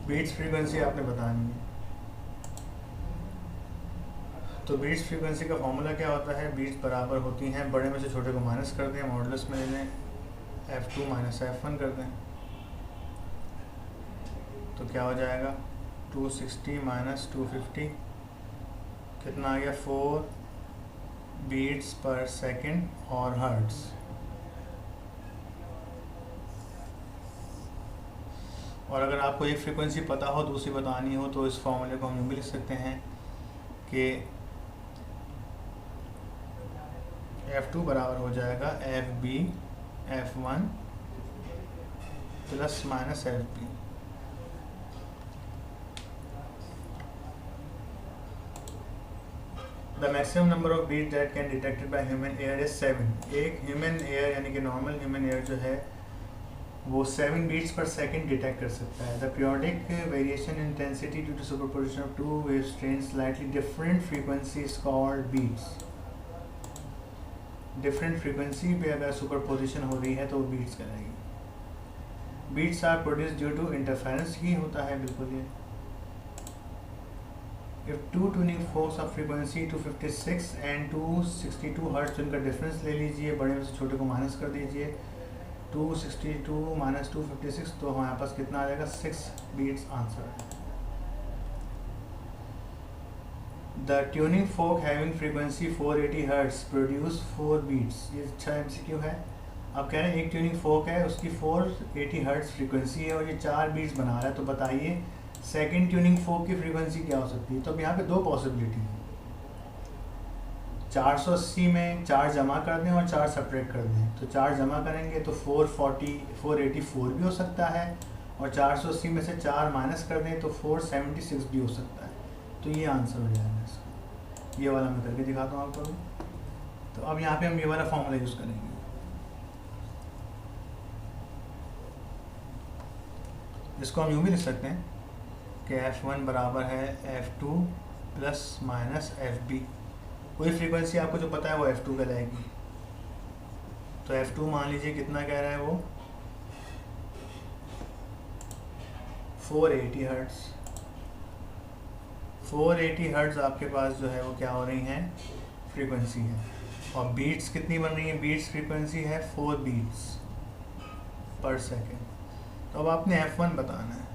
बीट्स फ्रीक्वेंसी आपने बतानी है। तो बीट्स फ्रीक्वेंसी का फॉर्मूला क्या होता है? बीट्स बराबर होती हैं, बड़े में से छोटे को माइनस कर दें, मॉडुलस में ले लें, F2 माइनस F1 कर दें, तो क्या हो जाएगा? 260 माइनस 250 कितना आ गया? 4 बीट्स पर सेकंड और हर्ट्ज़। और अगर आपको एक फ्रीक्वेंसी पता हो, दूसरी बतानी हो, तो इस फॉर्मूले को हम यूँ भी लिख सकते हैं कि F2 बराबर हो जाएगा FB F1 plus minus FB। The maximum number of beat that can detected by human ear is 7। एक ह्यूमन एयर यानी कि नॉर्मल ह्यूमन एयर जो है वो 7 बीट्स पर सेकंड डिटेक्ट कर सकता है। The periodic variation in intensity due to superposition of two wave strain slightly different frequency is called beats. Different frequency पे अगर सुपरपोजिशन हो रही है तो वो बीट्स कहलाएगी। Beats are produce due to interference ही होता है, बिल्कुल ये। If two tuning forks of frequency 256 and 262 hertz, तो इनका डिफरेंस ले लीजिए, बड़े में से छोटे को माइनस कर दीजिए। 262 माइनस 256, तो हमारे पास कितना आ जाएगा? 6 बीट्स आंसर है। The tuning fork having frequency 480 hertz produce 4 beats. ये अच्छा MCQ है। अब कह रहे हैं एक ट्यूनिंग फोक है, उसकी 480 हर्ट्ज फ्रीक्वेंसी है और ये 4 बीट्स बना रहा है, तो बताइए सेकंड ट्यूनिंग फोक की फ्रीक्वेंसी क्या हो सकती है? तो अब यहाँ पे 2 पॉसिबिलिटी है। 480 में 4 जमा कर दें और 4 सब्ट्रैक्ट कर दें, तो 4 जमा करेंगे तो 484 भी हो सकता है, और 480 में से 4 माइनस कर दें तो 476 भी हो सकता है। तो ये आंसर हो जाएगा इसका। ये वाला मैं करके दिखाता हूँ आपको अभी। तो अब यहाँ पे हम ये वाला फॉर्मूला यूज़ करेंगे। इसको हम यूँ भी लिख सकते हैं कि F1 बराबर है F2 प्लस माइनस FB। कोई फ्रीक्वेंसी आपको जो पता है वो F2 कहलाएगी। तो F2 मान लीजिए कितना कह रहा है वो? 480 हर्ट्ज़। 480 हर्ट्ज़ आपके पास जो है वो क्या हो रही हैं? फ्रीक्वेंसी है। और बीट्स कितनी बन रही है? बीट्स फ्रीक्वेंसी है 4 बीट्स पर सेकेंड। तो अब आपने F1 बताना है।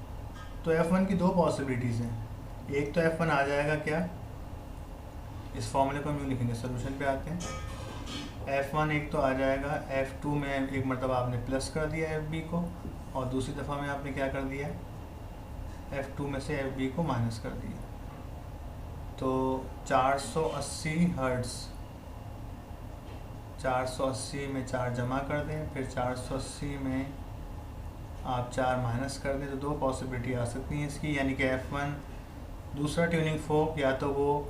तो F1 की 2 पॉसिबिलिटीज़ हैं। एक तो F1 आ जाएगा क्या? इस फॉर्मूले को हम यूँ लिखेंगे, सोल्यूशन पे आते हैं। F1 एक तो आ जाएगा, F2 में एक मरतबा आपने प्लस कर दिया FB को, और दूसरी दफ़ा में आपने क्या कर दिया? F2 में से FB को माइनस कर दिया। तो 480 हर्ट्ज़, 480 में 4 जमा कर दें, फिर 480 में आप 4 माइनस कर दें, तो 2 पॉसिबिलिटी आ सकती हैं इसकी, यानी कि F1 दूसरा ट्यूनिंग फोक या तो वो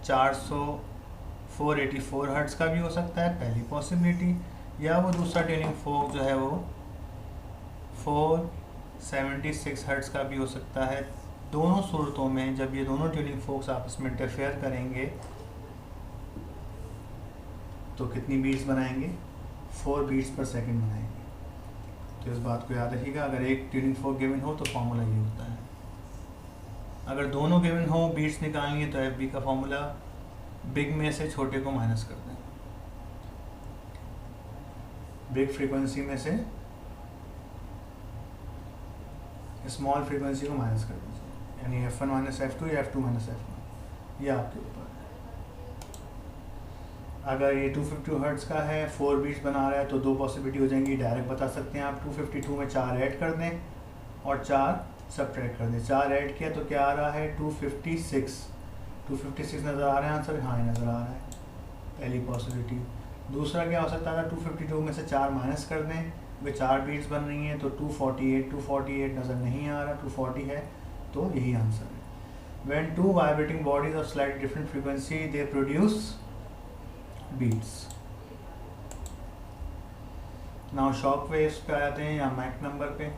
484 हर्ट्ज़ का भी हो सकता है, पहली पॉसिबिलिटी, या वो दूसरा ट्यूनिंग फोक जो है वो 76 हर्ट्ज़ का भी हो सकता है। दोनों सूरतों में जब ये दोनों ट्यूनिंग फोक्स आपस में इंटरफेयर करेंगे तो कितनी बीट्स बनाएंगे? 4 बीट्स पर सेकंड बनाएंगे। तो इस बात को याद रखिएगा, अगर एक ट्यूनिंग फोक गिवन हो तो फॉर्मूला ये होता है। अगर दोनों गिवन हो, बीट्स निकालनी है, तो एफ बी का फॉर्मूला बिग में से छोटे को माइनस कर दें। बिग फ्रीक्वेंसी में से स्मॉल फ्रीक्वेंसी को माइनस कर दीजिए, यानी F1 माइनस F2 या F2 माइनस F1, ये आपके ऊपर है। अगर ये 252 हर्ट्ज़ का है, 4 बीट्स बना रहा है, तो दो पॉसिबिलिटी हो जाएंगी। डायरेक्ट बता सकते हैं आप, 252 में 4 ऐड कर दें और 4 सब्ट्रैक्ट कर दें। 4 ऐड किया तो क्या आ रहा है? 256 नज़र आ रहा है आंसर? हाँ, नज़र आ रहा है, पहली पॉसिबिलिटी। दूसरा क्या हो सकता था? 252 में से 4 माइनस कर दें, वे 4 बीट्स बन रही हैं, तो 248 नज़र नहीं आ रहा, 240 है, तो यही आंसर है। When two vibrating bodies of slightly different frequency, they produce beats. Now shock waves पे आ जाते हैं, या मैक नंबर पे।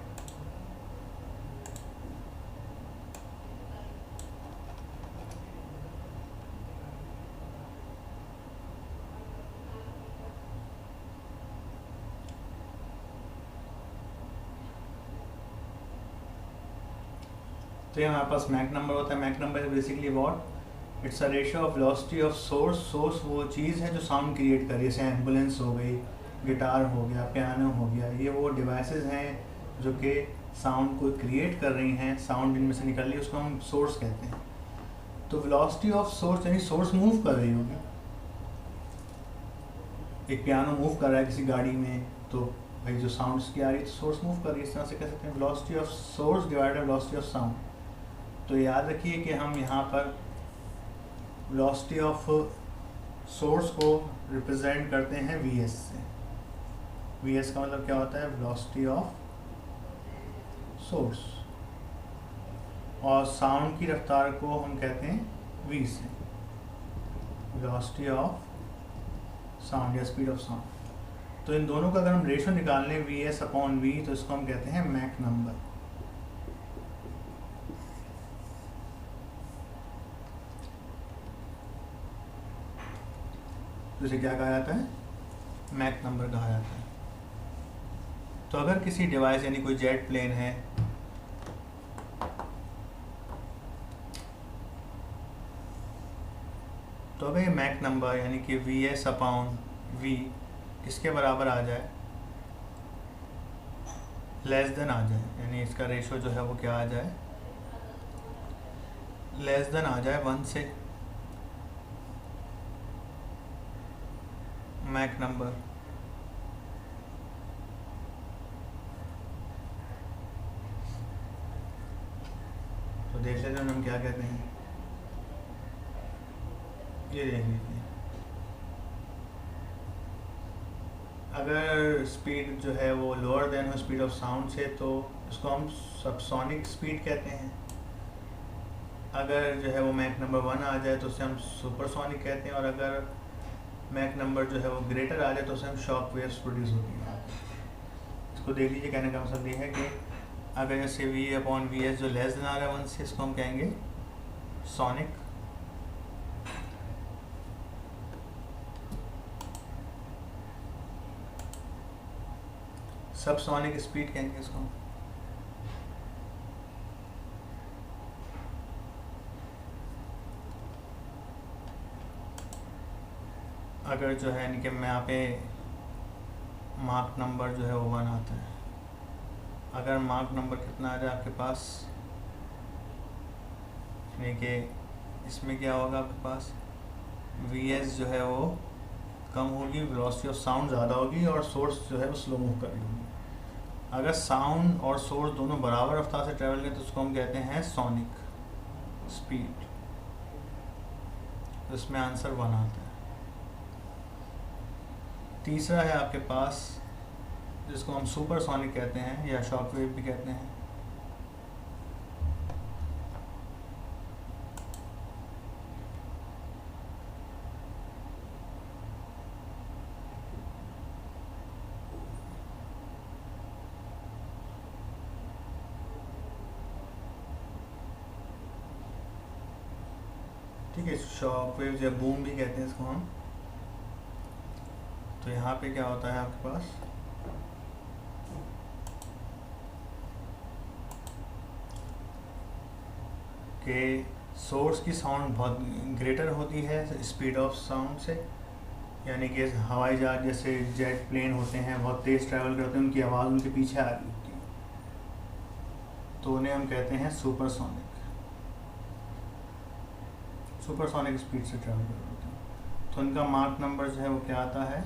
तो ये हमारे पास मैक नंबर होता है। Mach number is basically what? It's a ratio of velocity of source. Source वो चीज़ है जो साउंड क्रिएट कर रही है, जैसे एम्बुलेंस हो गई, गिटार हो गया, पियानो हो गया, ये वो डिवाइसेस हैं जो कि साउंड को क्रिएट कर रही हैं, साउंड इनमें से निकल रही है, उसको हम सोर्स कहते हैं। तो वेलोसिटी ऑफ सोर्स यानी सोर्स मूव कर रही होगी। एक पियानो मूव कर रहा है किसी गाड़ी में, तो भाई जो साउंड की आ रही है तो सोर्स मूव कर रही है। इस तरह से कह सकते हैं velocity of source divided velocity of sound. तो याद रखिए कि हम यहाँ पर वेलोसिटी ऑफ सोर्स को रिप्रेजेंट करते हैं Vs से। Vs का मतलब क्या होता है? Velocity of source. और साउंड की रफ्तार को हम कहते हैं V से, वेलोसिटी ऑफ साउंड या स्पीड ऑफ साउंड। तो इन दोनों का अगर हम रेशो निकाल लें Vs अपॉन V, तो इसको हम कहते हैं मैक नंबर। तो इसे क्या कहा जाता है? मैक नंबर कहा जाता है। तो अगर किसी डिवाइस यानी कोई जेट प्लेन है, तो अगर ये मैक नंबर यानी कि Vs अपॉन V किसके बराबर आ जाए? लेस देन आ जाए, यानी इसका रेशो जो है वो क्या आ जाए? लेस देन आ जाए 1 से। मैक नंबर तो देख लेते हैं हम क्या कहते हैं। ये देख लीजिए, अगर स्पीड जो है वो लोअर देन हो स्पीड ऑफ साउंड से, तो उसको हम सबसोनिक स्पीड कहते हैं। अगर जो है वो मैक नंबर 1 आ जाए तो उसे हम सुपरसोनिक कहते हैं। और अगर मैक नंबर जो है वो ग्रेटर आ जाए तो उसे हम शॉक वेव्स प्रोड्यूस होती हैं। इसको देख लीजिए, कहने का मतलब ये है कि अगर जैसे V अपॉन Vs जो लेस देन आ रहा है 1 से, इसको हम कहेंगे सोनिक। सब सोनिक स्पीड कहेंगे इसको। अगर जो है यानी कि मैं यहाँ पे मार्क नंबर जो है वो 1 आता है, अगर मार्क नंबर कितना आ जाए आपके पास, यानी कि इसमें क्या होगा आपके पास? Vs जो है वो कम होगी, वेलोसिटी ऑफ साउंड ज़्यादा होगी, और सोर्स जो है वो स्लो मूव कर रही होगी। अगर साउंड और सोर्स दोनों बराबर रफ्तार से ट्रैवल करें तो उसको हम कहते हैं सोनिक स्पीड। इसमें आंसर 1 आता है। तीसरा है आपके पास जिसको हम सुपरसोनिक कहते हैं या शॉक वेव भी कहते हैं। ठीक है, शॉक वेव या बूम भी कहते हैं इसको हम। तो यहाँ पे क्या होता है आपके पास, कि सोर्स की साउंड बहुत ग्रेटर होती है स्पीड ऑफ साउंड से, यानी कि हवाई जहाज जैसे जेट प्लेन होते हैं बहुत तेज़ ट्रैवल करते हैं, उनकी आवाज़ उनके पीछे आ रही होती है, तो उन्हें हम कहते हैं सुपरसोनिक। सुपरसोनिक स्पीड से ट्रैवल कर रहे होते हैं, तो उनका मार्क नंबर जो है वो क्या आता है,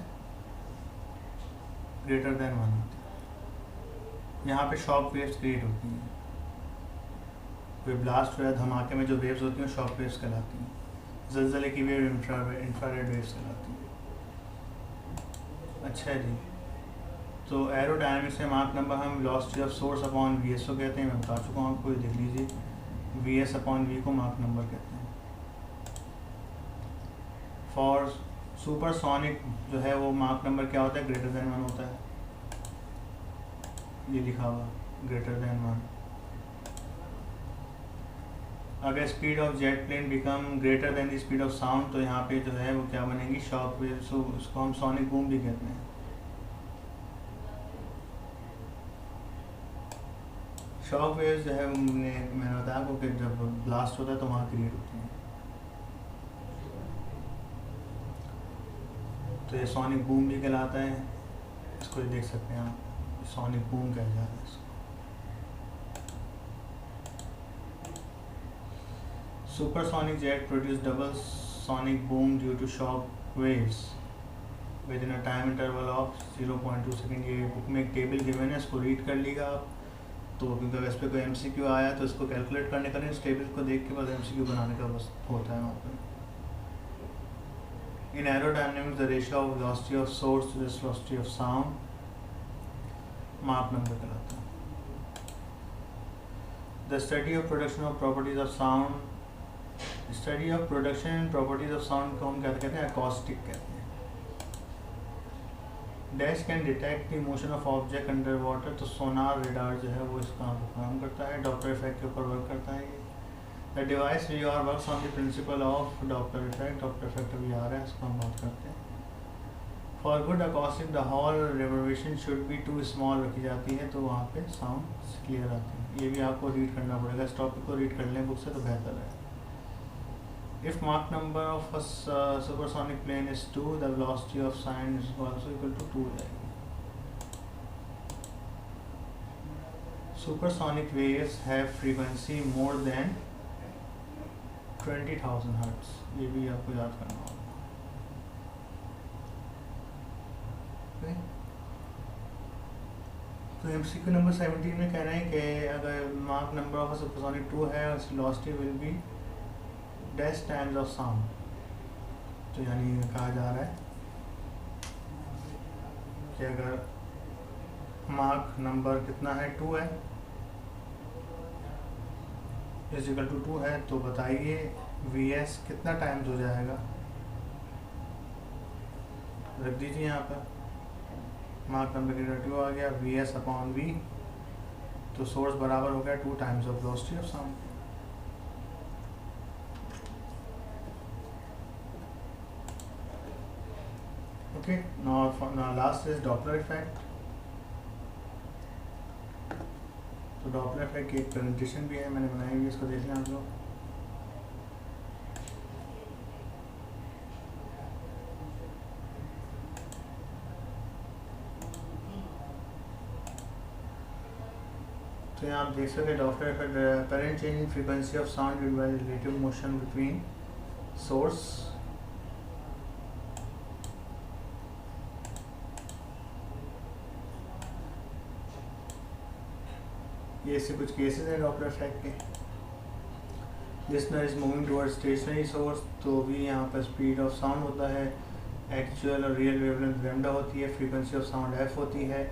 ग्रेटर देन 1 होती है। यहाँ पे शॉक वेव्स क्रिएट होती हैं, कोई ब्लास्ट या धमाके में जो वेव्स होती हैं शॉक वेव्स कहलाती हैं, ज़लज़ले की वेव इंफ्रारेड वेव्स कहलाती हैं। अच्छा जी, तो एरोडायनामिक्स में मार्क नंबर हम velocity of source upon V S को कहते हैं, मैं बता चुका हूँ आपको, देख लीजिए, वी एस अपॉन वी को मार्क नंबर कहते हैं। फॉर सुपरसोनिक जो है वो मार्क नंबर क्या होता है, ग्रेटर देन 1 होता है, ये लिखा हुआ ग्रेटर देन 1। अगर speed of jet plane become greater than the speed of sound, तो यहाँ पे जो है वो क्या बनेगी, शॉक वेव, सो उसको हम सोनिक बूम भी कहते हैं। शॉक वेव जो है मैंने बताया आपको कि जब ब्लास्ट होता है तो वहाँ क्रिएट होती है, तो ये सोनिक बूम भी कहलाता है, इसको देख सकते हैं आप, सोनिक बूम कहा जाता है इसको। Supersonic jet produce double sonic boom due to shock waves within a time interval of 0.2 second. ये बुक में एक टेबल गिवन है, इसको रीड कर लीजिएगा आप, तो क्योंकि अगर इस पर कोई MCQ आया तो इसको कैलकुलेट करने का नहीं, इस टेबल को देख के बाद MCQ बनाने का बस होता है वहाँ पर। In aerodynamics, the ratio of velocity of source to the velocity of sound mark number कहलाता है। The study of production of properties of sound, study of production and properties of sound को हम क्या कहते हैं, एकॉस्टिक कहते हैं। Dash can detect the motion of object under water, तो सोनार रेडार जो है वो इस काम को काम करता है, डॉप्लर इफेक्ट के ऊपर वर्क करता है ये। The device we are works on the principle of Doppler effect, Doppler effect अभी आ रहा है, इसको हम बात करते हैं। For good acoustic the hall reverberation should be too small रखी जाती है, तो वहाँ पे साउंड क्लियर आती है। ये भी आपको रीड करना पड़ेगा, इस टॉपिक को रीड कर लें बुक से तो बेहतर है। If Mach number of a supersonic plane is 2, the velocity of sound is also equal to 2 जाएगी। Supersonic waves have frequency more than 20,000 hertz, ये भी आपको याद करना होगा। okay? तो MCQ नंबर 17 में कह रहे हैं कि अगर Mach number of a supersonic 2 है, उसकी velocity will be dash times of sound, तो यानी कहा जा रहा है कि अगर मार्क नंबर कितना है, 2 है, इक्वल टू 2 है, तो बताइए VS कितना टाइम्स हो जाएगा, रख दीजिए यहाँ पर, मार्क नंबर की 2 आ गया, VS अपॉन V, तो सोर्स बराबर हो गया 2 times of velocity of sound. Okay, now last is Doppler effect। तो Doppler effect की एक प्रेजेंटेशन भी है, मैंने बनाई हुई, इसको देख लें आप लोग। तो यहाँ आप देख सकते हैं Doppler effect, apparent change in frequency of sound due by relative motion between source ये ऐसे कुछ केसेस हैं डॉपलर इफेक्ट के। Listener is moving toward stationary source, तो भी यहाँ पर स्पीड ऑफ साउंड होता है, एक्चुअल और रियल वेवलेंथ लैम्डा होती है, फ्रीक्वेंसी ऑफ साउंड एफ होती है,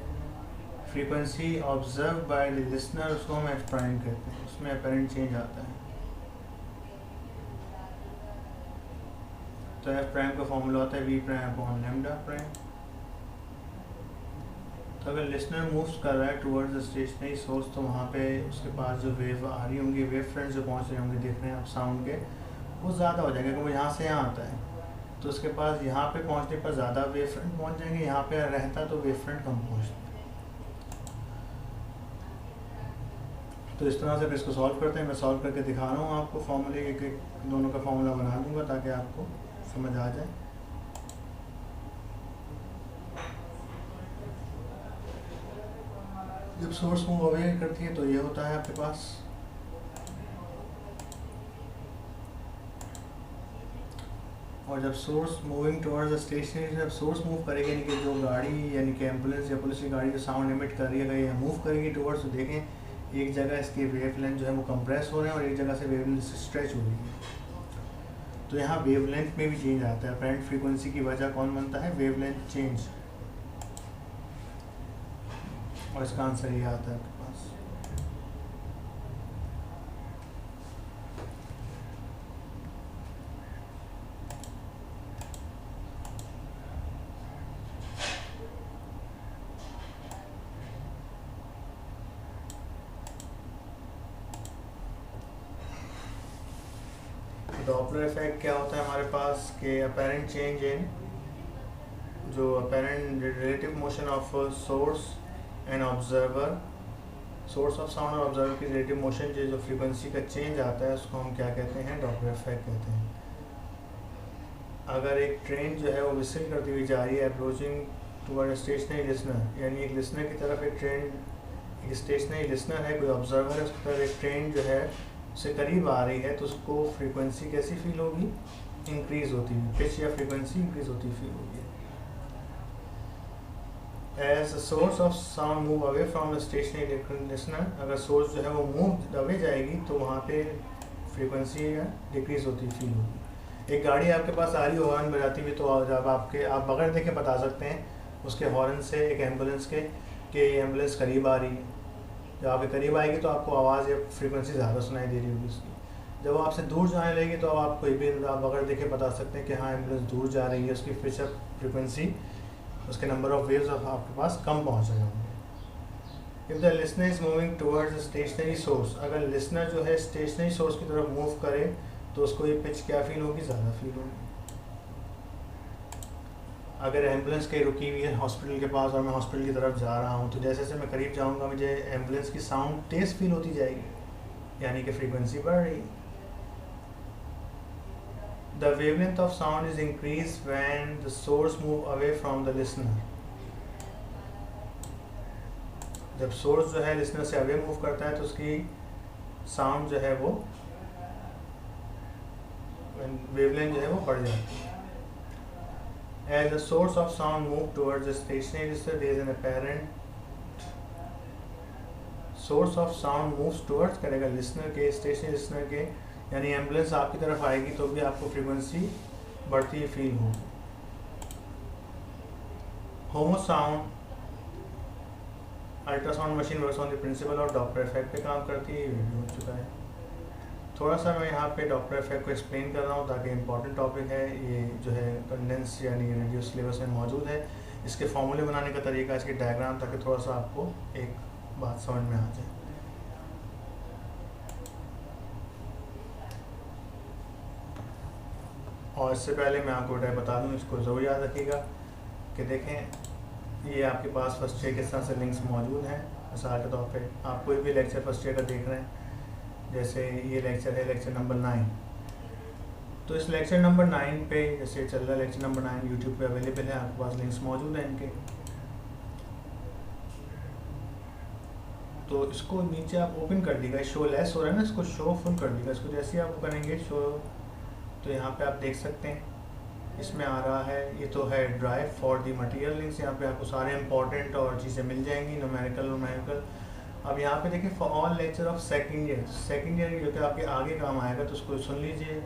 frequency observe by the listener उसको हम एफ प्राइम कहते हैं, उसमें अपरेंट चेंज आता है। तो एफ प्राइम का फॉर्मूला होता है v prime upon lambda prime. तो अगर लिसनर मूव्स कर रहा है टुवर्ड्स द स्टेशनरी सोर्स, तो वहाँ पे उसके पास जो वेव आ रही होंगी, वेव फ्रंट जो पहुँच रहे होंगे, देख रहे हैं आप साउंड के, वो ज़्यादा हो जाएगा, क्योंकि वो यहाँ से यहाँ आता है, तो उसके पास यहाँ पे पहुँचने पर ज़्यादा वेव फ्रंट पहुँच जाएंगे, यहाँ पे रहता तो वेव फ्रंट कम पहुँचता। तो इस तरह से फिर इसको सॉल्व करते हैं। मैं सॉल्व करके दिखा रहा हूँ आपको, फॉर्मूले एक एक दोनों का फॉर्मूला बना दूंगा ताकि आपको समझ आ जाए। जब सोर्स मूव अवे करती है तो ये होता है आपके पास, और जब source moving towards the station, जब सोर्स मूव करेगी, यानी कि जो गाड़ी यानी कि एम्बुलेंस या पुलिस की गाड़ी जो साउंड इमिट कर रही है, अगर ये मूव करेगी टुवर्ड्स, तो देखें एक जगह इसकी वेवलेंथ जो है वो कंप्रेस हो रहे हैं और एक जगह से वेवलेंथ स्ट्रेच हो रही है। तो यहाँ वेवलेंथ में भी चेंज आता है। अपैरेंट फ्रीक्वेंसी की वजह कौन बनता है? वेवलेंथ चेंज, और इसका आंसर ये आता है आपके पास। डॉपलर इफेक्ट क्या होता है हमारे पास कि अपैरेंट चेंज इन जो apparent relative motion of source and observer, source of sound और ऑब्जर्वर की रिलेटिव मोशन जो फ्रीक्वेंसी का चेंज आता है उसको हम क्या कहते हैं? डॉपलर इफेक्ट कहते हैं। अगर एक ट्रेन जो है वो विसिल करती हुई जा रही है अप्रोचिंग टूवर्ड स्टेशनरी लिसनर, यानी एक लिसनर की तरफ एक ट्रेन, एक स्टेशनरी लिसनर है, कोई ऑब्जर्वर है, उसकी तरफ एक ट्रेन जो है उससे करीब आ रही है, तो उसको फ्रीक्वेंसी कैसी फील होगी? इंक्रीज होती हुई, पिच या फ्रीक्वेंसी इंक्रीज होती फील होगी। As source of sound move away from the stationary listener, अगर सोर्स जो है वो मूव अवे जाएगी तो वहाँ पे फ्रीक्वेंसी डिक्रीज होती फील होगी। एक गाड़ी आपके पास आ रही हो हॉर्न बजाती हुई, तो जब आप बगैर देखे बता सकते हैं उसके हॉर्न से, एक एम्बुलेंस के, कि एम्बुलेंस करीब आ रही है। जब आपके करीब आएगी तो आपको आवाज़ या फ्रीक्वेंसी ज़्यादा सुनाई दे रही होगी उसकी। जब आपसे दूर जाने लगेगी तो आप कोई भी आप बगैर देखे बता सकते हैं कि हाँ एम्बुलेंस दूर जा रही है, उसकी पिच अप फ्रीक्वेंसी, उसके नंबर ऑफ वेव्स आपके पास कम पहुँच रहे होंगे। If the listener is moving towards stationary source, अगर लिसनर जो है स्टेशनरी सोर्स की तरफ मूव करे तो उसको ये पिच क्या फील होगी? ज़्यादा फील होगी। अगर एम्बुलेंस कहीं रुकी हुई है हॉस्पिटल के पास और मैं हॉस्पिटल की तरफ जा रहा हूँ, तो जैसे जैसे मैं करीब जाऊँगा मुझे एम्बुलेंस की साउंड तेज़ फील होती जाएगी, यानी कि फ्रीक्वेंसी बढ़ रही है। The wavelength of sound is increase when the source move away from the listener, जब सोर्स जो है लिसनर से अवे मूव करता है तो उसकी साउंड जो है वो वेवलेंथ जो है वो बढ़ जाती है। As the source of sound move towards the stationary listener, there is an apparent source of sound moves towards करेगा listener के, stationary listener के, यानी एम्बुलेंस आपकी तरफ आएगी तो भी आपको फ्रीक्वेंसी बढ़ती फील होगी। होमो sound ultrasound machine works on the principle और डॉपलर इफेक्ट पे काम करती है, ये हो चुका है। थोड़ा सा मैं यहाँ पे डॉपलर इफेक्ट को एक्सप्लेन कर रहा हूँ ताकि इम्पॉर्टेंट टॉपिक है, ये जो है कंडेंस यानी रेडियस सिलेबस में मौजूद है। इसके फॉर्मूले बनाने का तरीका, इसके डायग्राम, ताकि थोड़ा सा आपको एक बात समझ में आ जाए। और इससे पहले मैं आपको बता दूँ, इसको ज़रूर याद रखिएगा कि देखें ये आपके पास फर्स्ट ईयर के साथ से लिंक्स मौजूद हैं। मिसाल के तौर पे आप कोई भी लेक्चर फर्स्ट ईयर का देख रहे हैं, जैसे ये लेक्चर है लेक्चर नंबर 9, तो इस लेक्चर नंबर 9 पे जैसे चल रहा है लेक्चर नंबर 9 यूट्यूब पे अवेलेबल है, आपके पास लिंक्स मौजूद हैं इनके। तो इसको नीचे आप ओपन कर लीजिएगा, शो लेस हो रहा है ना, इसको शो फुल कर लीजिएगा। इसको जैसे ही आप करेंगे शो, तो यहाँ पे आप देख सकते हैं इसमें आ रहा है, ये तो है drive for the material links. यहाँ पे आपको सारे इंपॉर्टेंट और चीज़ें मिल जाएंगी, न्यूमेरिकल। अब यहाँ पे देखिए for all lecture of second year जो कि आपके आगे काम आएगा, तो उसको सुन लीजिए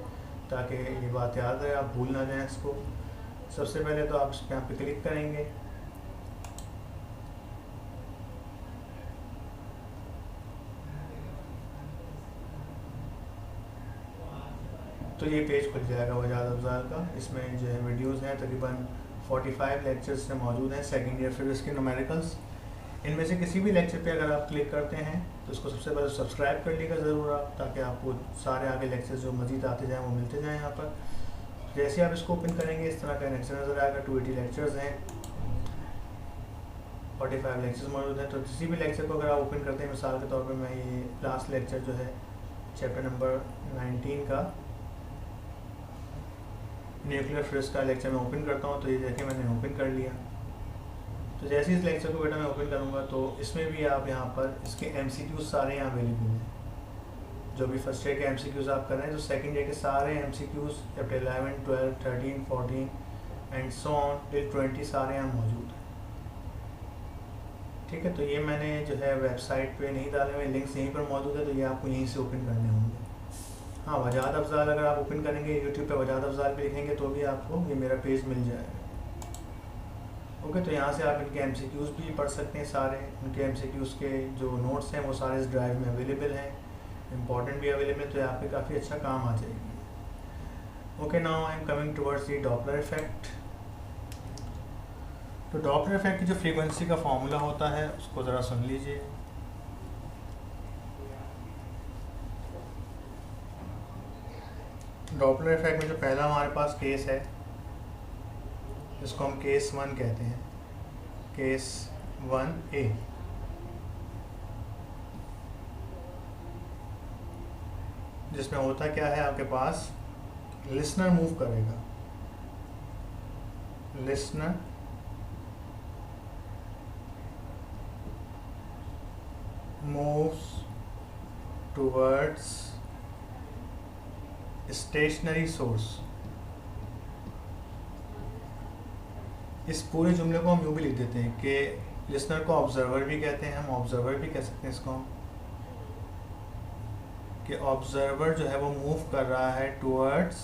ताकि ये बात याद रहे, आप भूल ना जाएं इसको। सबसे पहले तो आप इस पर यहाँ पे क्लिक करेंगे, तो ये पेज खुल जाएगा वजाद अफजाल का। इसमें जो है वीडियोस हैं, तकरीबन 45 लेक्चर्स से मौजूद हैं सेकंड ईयर। फिर इसके न्यूमेरिकल्स इनमें से किसी भी लेक्चर पे अगर आप क्लिक करते हैं तो उसको सबसे पहले सब्सक्राइब कर लीजिएगा ज़रूर आप, ताकि आपको सारे आगे लेक्चर्स जो मज़ीद आते जाएँ वो मिलते जाएँ यहाँ पर। जैसे आप इसको ओपन करेंगे इस तरह का लेक्चर नज़र आएगा। 280 लेक्चर्स हैं, 45 लेक्चर्स मौजूद हैं। तो किसी भी लेक्चर को अगर आप ओपन करते हैं, मिसाल के तौर पर मैं ये लास्ट लेक्चर जो है चैप्टर नंबर 19 का न्यूक्लियर फिजिक्स का लेक्चर मैं ओपन करता हूँ, तो ये देखिए मैंने ओपन कर लिया। तो जैसे इस लेक्चर को बेटा मैं ओपन करूँगा तो इसमें भी आप यहाँ पर इसके MCQs सारे यहाँ अवेलेबल हैं। जो भी फर्स्ट ईयर के MCQs आप कर रहे हैं, तो सेकंड ईयर के सारे MCQs chapter 11, 12, 13, 14 and so on till 20 सारे यहाँ मौजूद हैं। ठीक है, तो ये मैंने जो है वेबसाइट पे नहीं डाले हुए, लिंक्स यहीं पर मौजूद है, तो ये आपको यहीं से ओपन करने होंगे। हाँ, वजाहत अफजाल अगर आप ओपन करेंगे यूट्यूब पे वजाहत अफजाल पे लिखेंगे तो भी आपको ये मेरा पेज मिल जाएगा। ओके, तो यहाँ से आप इनके MCQs भी पढ़ सकते हैं सारे। उनके MCQs के जो नोट्स हैं वो सारे इस ड्राइव में अवेलेबल हैं, इम्पॉर्टेंट भी अवेलेबल है, तो यहाँ पे काफ़ी अच्छा काम आ जाएगी। Okay, now I am coming towards the Doppler effect. तो डॉपलर इफेक्ट की जो फ्रीक्वेंसी का फॉर्मूला होता है उसको ज़रा सुन लीजिए। डॉपलर इफेक्ट में जो पहला हमारे पास केस है, इसको हम केस 1 कहते हैं, केस 1A। जिसमें होता क्या है, आपके पास लिसनर मूव करेगा, listener moves towards stationary source. इस पूरे जुमले को हम यूँ भी लिख देते हैं कि लिसनर को ऑब्जर्वर भी कहते हैं, हम ऑब्जर्वर भी कह सकते हैं इसको हम, कि ऑब्जर्वर जो है वो मूव कर रहा है टुवर्ड्स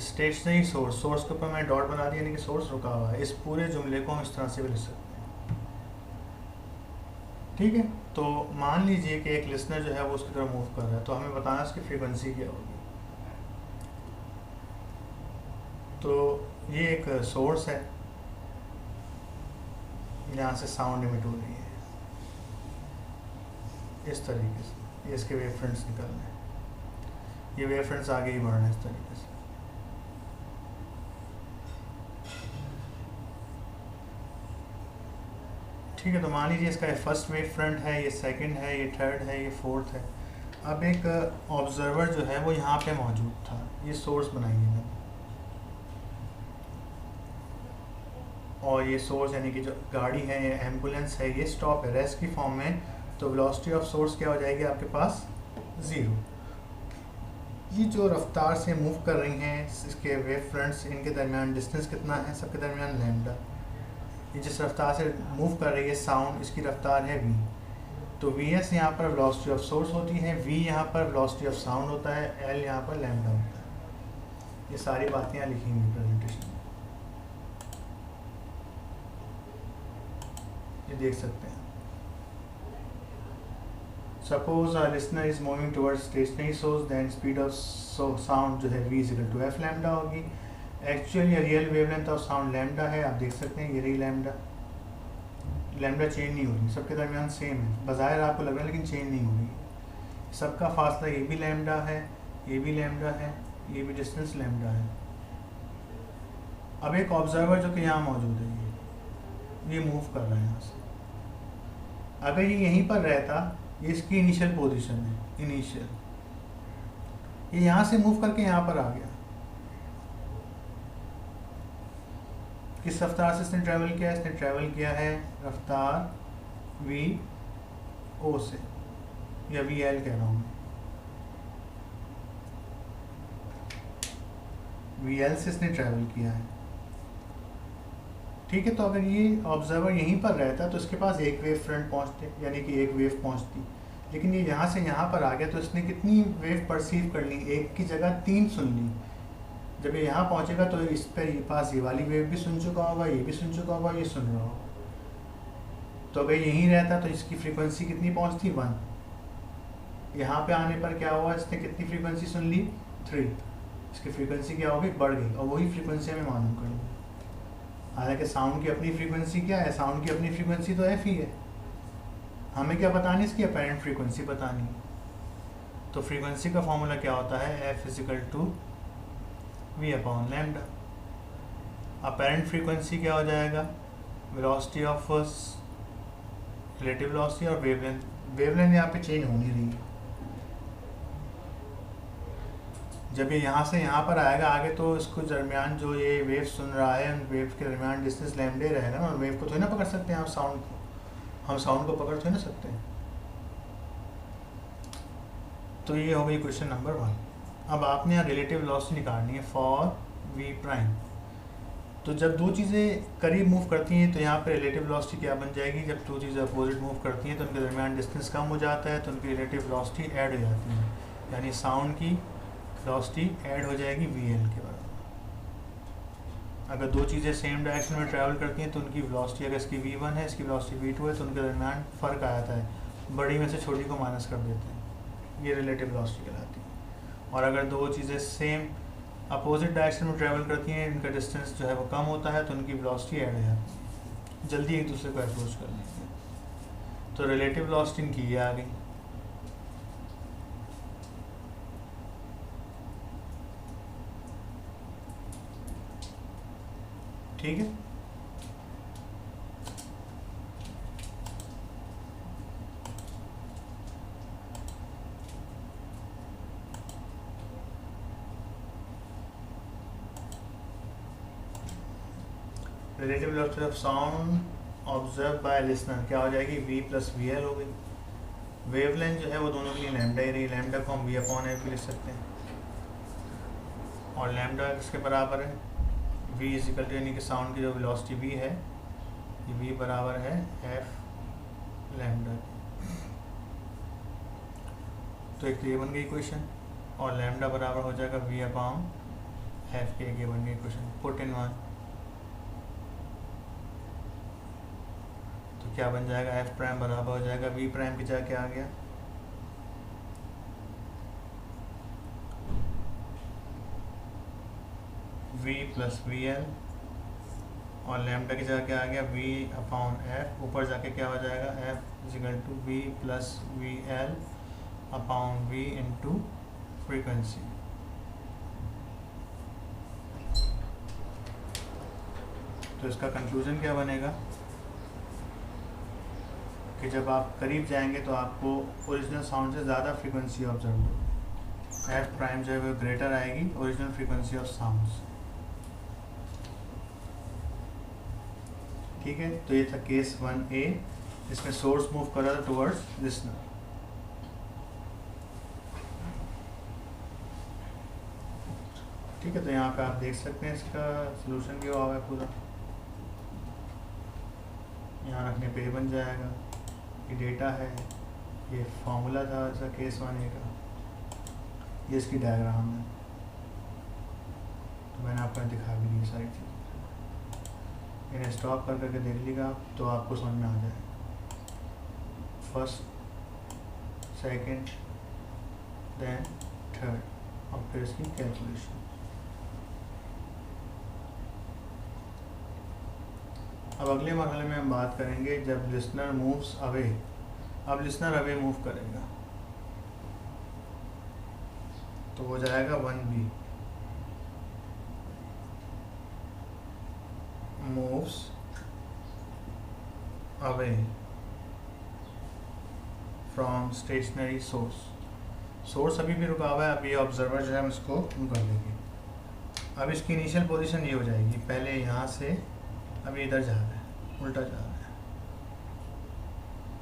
स्टेशनरी सोर्स। सोर्स के ऊपर मैं डॉट बना दिया, यानी कि सोर्स रुका हुआ है। इस पूरे जुमले को हम इस तरह से भी लिख सकते हैं। ठीक है, तो मान लीजिए कि एक लिसनर जो है वो उसकी तरफ मूव कर रहा है, तो हमें बताना उसकी फ्रीक्वेंसी क्या होगी। तो ये एक सोर्स है, यहाँ से साउंड इमिट हो रही है इस तरीके से, ये इसके वेव फ्रंट्स निकल रहे हैं, ये वेव फ्रंट्स आगे ही बढ़ रहे हैं इस तरीके से। ठीक है, तो मान लीजिए इसका फर्स्ट वेव फ्रंट है, ये सेकंड है, ये थर्ड है, ये फोर्थ है। अब एक ऑब्जर्वर जो है वो यहाँ पे मौजूद था, ये सोर्स बनाइए मैंने, और ये सोर्स यानी कि जो गाड़ी है, ये एम्बुलेंस है, ये स्टॉप है रेस्ट की फॉर्म में। तो वेलोसिटी ऑफ सोर्स क्या हो जाएगी आपके पास, 0। ये जो रफ्तार से मूव कर रही हैं इसके वेव फ्रंट्स, इनके दरमियान डिस्टेंस कितना है, सबके दरमियान लैम्डा। ये जिस रफ्तार से मूव कर रही है साउंड, इसकी रफ्तार है v। तो Vs यहाँ पर वेलोसिटी ऑफ सोर्स होती है, v यहाँ पर वेलोसिटी ऑफ साउंड होता है, l यहाँ पर लैम्डा होता है। ये सारी बातें यहाँ लिखी हुई प्रेजेंटेशन में, ये देख सकते हैं। Suppose listener is moving towards stationary source, then speed of sound जो है v equal to f lambda होगी। Actually real wavelength of sound lambda है, आप देख सकते हैं ये रही लैम्डा। लैम्डा चेंज नहीं हो रही, सबके दरमियान सेम है, बज़ाहिर आपको लग रहा है लेकिन चेंज नहीं हो रही। सबका फासला ये भी लैम्डा है, ये भी लैम्डा है, ये भी डिस्टेंस लैम्डा है। अब एक ऑब्जर्वर जो कि यहाँ मौजूद है, ये मूव कर रहा है यहाँ से। अगर ये यहीं पर रहता, ये इसकी इनिशियल पोजीशन है, इनिशियल, ये यहाँ से मूव करके यहाँ पर आ गया। किस रफ्तार से इसने ट्रैवल किया, इसने ट्रैवल किया है रफ्तार v/o से, या vl कह रहा हूँ मैं, vl से इसने ट्रैवल किया है। ठीक है, तो अगर ये ऑब्जर्वर यहीं पर रहता तो इसके पास एक वेव फ्रंट पहुँचते, यानी कि एक वेव पहुँचती, लेकिन ये यहाँ से यहाँ पर आ गया, तो इसने कितनी वेव परसीव कर ली, एक की जगह 3 सुन ली। जब ये यहाँ पहुँचेगा तो इस पर ये पास ये वाली वेव भी सुन चुका होगा, ये भी सुन चुका होगा, ये सुन रहा होगा। तो अगर यहीं रहता तो इसकी फ्रीक्वेंसी कितनी पहुँचती, 1। यहाँ पे आने पर क्या हुआ, इसने कितनी फ्रीक्वेंसी सुन ली, 3। इसकी फ्रीक्वेंसी क्या होगी, बढ़ गई, और वही फ्रीक्वेंसी हमें मालूम करनी। हालांकि साउंड की अपनी फ्रीक्वेंसी क्या है, साउंड की अपनी फ्रीक्वेंसी तो एफ ही है, हमें क्या बतानी इसकी अपेरेंट फ्रीक्वेंसी बतानी है। तो फ्रीक्वेंसी का फॉर्मूला क्या होता है, f is equal to v upon lambda. Apparent frequency क्या हो जाएगा, वेलोसिटी ऑफ रिलेटिव वेलोसिटी और वेवलेंथ। वेवलेंथ यहाँ पे चेंज हो नहीं रही है, जब ये यहाँ से यहाँ पर आएगा आगे तो इसको दरमियान जो ये वेव सुन रहा है उन वेव के दरमियान डिस्टेंस लैम्डे रहेगा ना, वेव को थोड़ी ना पकड़ सकते हैं हम, साउंड को, हम साउंड को पकड़ थोड़ी ना सकते हैं। तो ये हो गई क्वेश्चन नंबर 1। अब आपने यहाँ रिलेटिव वेलोसिटी निकालनी है फॉर वी प्राइम। तो जब दो चीज़ें करीब मूव करती हैं तो यहाँ पे रिलेटिव वेलोसिटी क्या बन जाएगी, जब दो चीज़ें अपोजिट मूव करती हैं तो उनके दरमियान डिस्टेंस कम हो जाता है तो उनकी रिलेटिव वेलोसिटी ऐड हो जाती है, यानी साउंड की वेलोसिटी ऐड हो जाएगी वी एल के बराबर। अगर दो चीज़ें सेम डायरेक्शन में ट्रैवल करती हैं तो उनकी वेलोसिटी, अगर इसकी v1 है इसकी वेलोसिटी v2 है तो उनके दरमियान फ़र्क आ जाता है, बड़ी में से छोटी को माइनस कर देते हैं, ये रिलेटिव वेलोसिटी कहलाती है। और अगर दो चीज़ें सेम अपोजिट डायरेक्शन में ट्रैवल करती हैं, इनका डिस्टेंस जो है वो कम होता है तो उनकी वेलोसिटी ऐड हो जाती है, जल्दी एक दूसरे को अप्रोच कर लेते हैं। तो रिलेटिव वेलोसिटी इनकी ये आ गई। ठीक है, relative velocity of sound observe by listener क्या हो जाएगी, v प्लस वी एल हो गई। वेवलेंथ जो है वो दोनों के लिए लैम्डा ही रही, लैम्डा को हम v अपॉन एफ भी लिख सकते हैं, और लैम्डा किसके बराबर है, v इजिकल टू, यानी कि साउंड की जो वेलोसिटी v है ये v बराबर है f लैम्डा। तो एक तो ये बन गई क्वेश्चन, और लैम्डा बराबर हो जाएगा v अपॉन एफ के, ये बन गई क्वेश्चन। पुट इन 1 तो क्या बन जाएगा, एफ प्राइम बराबर हो जाएगा v प्राइम की जगह क्या आ गया, v प्लस वी एल, और लैम्डा की जगह क्या आ गया, v अपॉन एफ, ऊपर जाके क्या हो जाएगा, f is equal to v plus v l upon v into frequency. तो इसका कंक्लूजन क्या बनेगा कि जब आप करीब जाएंगे तो आपको ओरिजिनल साउंड से ज़्यादा फ्रीक्वेंसी ऑब्जर्व होगी, एफ प्राइम जो है वो ग्रेटर आएगी ओरिजिनल फ्रीक्वेंसी ऑफ साउंड्स। ठीक है, तो ये था केस 1A, इसमें सोर्स मूव कर रहा था टुवर्ड्स लिसनर। ठीक है, तो यहाँ पे आप देख सकते हैं इसका सलूशन क्या हुआ है पूरा, यहाँ रखने पे बन जाएगा, ये डेटा है, ये फॉर्मूला था इसका केस 1A का, ये इसकी डायग्राम है, तो मैंने आपको दिखा भी दी सारी चीज़, इन्हें स्टॉप कर करके देख लीजिएगा आप तो आपको समझ में आ जाए, फर्स्ट सेकंड देन थर्ड, और फिर इसकी कैलकुलेशन। अब अगले मरहले में हम बात करेंगे जब लिसनर मूव्स अवे। अब लिसनर अवे मूव करेगा तो हो जाएगा 1B, moves away from stationary source. Source अभी भी रुका हुआ है, अभी ऑब्जर्वर जो है हम इसको कर लेंगे। अब इसकी इनिशियल पोजीशन ये हो जाएगी, पहले यहाँ से अभी इधर जा रहा है, उल्टा जा रहा है,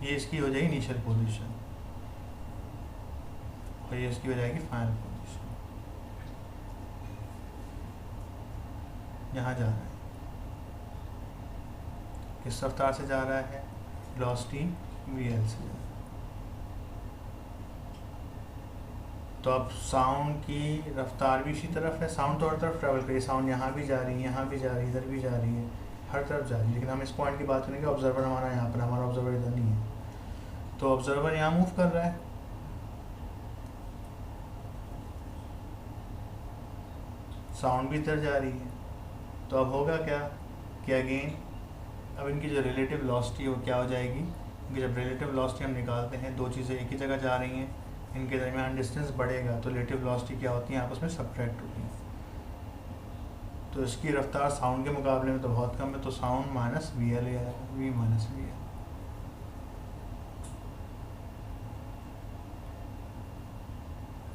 ये इसकी हो जाएगी इनिशियल पोजीशन, और ये इसकी हो जाएगी फाइनल पोजीशन। यहाँ जा रहा है, किस रफ्तार से जा रहा है, वेलोसिटी वी.एल से। तो अब साउंड की रफ्तार भी इसी तरफ है, साउंड तो हर तरफ ट्रैवल करिए, साउंड यहाँ भी जा रही है, यहाँ भी जा रही है, इधर भी जा रही है, हर तरफ जा रही है, लेकिन हम इस पॉइंट की बात करेंगे, ऑब्जर्वर हमारा यहाँ पर, हमारा ऑब्जर्वर इधर नहीं है, तो ऑब्जर्वर यहाँ मूव कर रहा है, साउंड भी इधर जा रही है, तो अब होगा क्या कि अगेन अब इनकी जो रिलेटिव वेलोसिटी है वो क्या हो जाएगी, क्योंकि जब रिलेटिव वेलोसिटी हम निकालते हैं दो चीज़ें एक ही जगह जा रही हैं, इनके दरमियान डिस्टेंस बढ़ेगा तो रिलेटिव वेलोसिटी क्या होती है, आपस में सब्ट्रैक्ट होती है। तो इसकी रफ्तार साउंड के मुकाबले में तो बहुत कम है, तो साउंड माइनस वी एल आएगा, वी माइनस वी एल।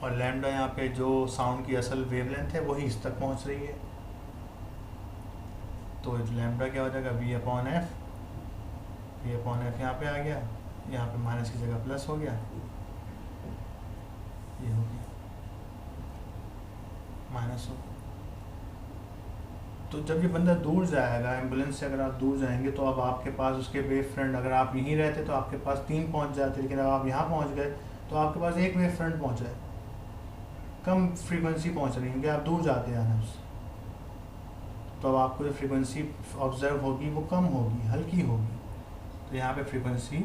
और लैम्डा यहाँ पे जो साउंड की असल वेवलेंथ है वही इस तक पहुँच रही है, तो लैम्डा क्या हो जाएगा, v upon f. V upon f यहाँ पे आ गया, यहाँ पे माइनस की जगह प्लस हो गया, ये हो गया माइनस हो। तो जब ये बंदा दूर जाएगा एम्बुलेंस से, अगर आप दूर जाएंगे तो अब आपके पास उसके वेव फ्रंट, अगर आप यहीं रहते तो आपके पास 3 पहुंच जाते, लेकिन अब आप यहाँ पहुंच गए तो आपके पास एक वेव फ्रंट पहुंचा है, कम फ्रीक्वेंसी पहुंच रही है क्योंकि आप दूर जाते हैं उससे। तो अब आपको जो फ्रीक्वेंसी ऑब्जर्व होगी वो कम होगी, हल्की होगी, तो यहाँ पे फ्रीक्वेंसी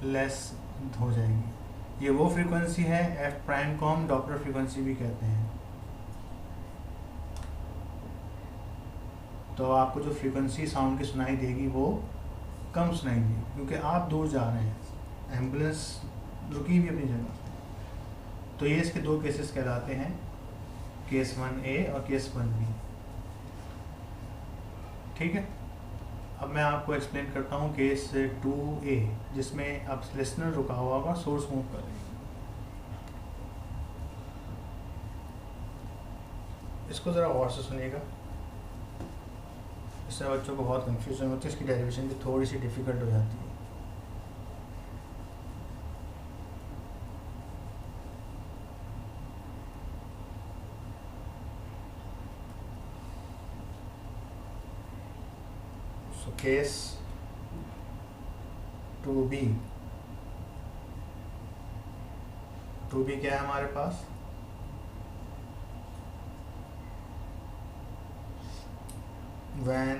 लेस हो जाएगी। ये वो फ्रीक्वेंसी है एफ प्राइम को हम डॉपलर फ्रीक्वेंसी भी कहते हैं। तो आपको जो फ्रीक्वेंसी साउंड की सुनाई देगी वो कम सुनाई देगी क्योंकि आप दूर जा रहे हैं, एम्बुलेंस रुकी भी अपनी जगह। तो ये इसके दो केसेस कहलाते हैं, केस 1A और केस 1B। ठीक है, अब मैं आपको एक्सप्लेन करता हूँ केस 2A, जिसमें अब लिसनर रुका हुआ होगा, सोर्स मूव कर रही है। इसको ज़रा गौर से सुनिएगा, इससे बच्चों को बहुत कंफ्यूजन होती है, इसकी डेरिवेशन भी थोड़ी सी डिफ़िकल्ट हो जाती है। सो केस 2B, 2B क्या है हमारे पास, when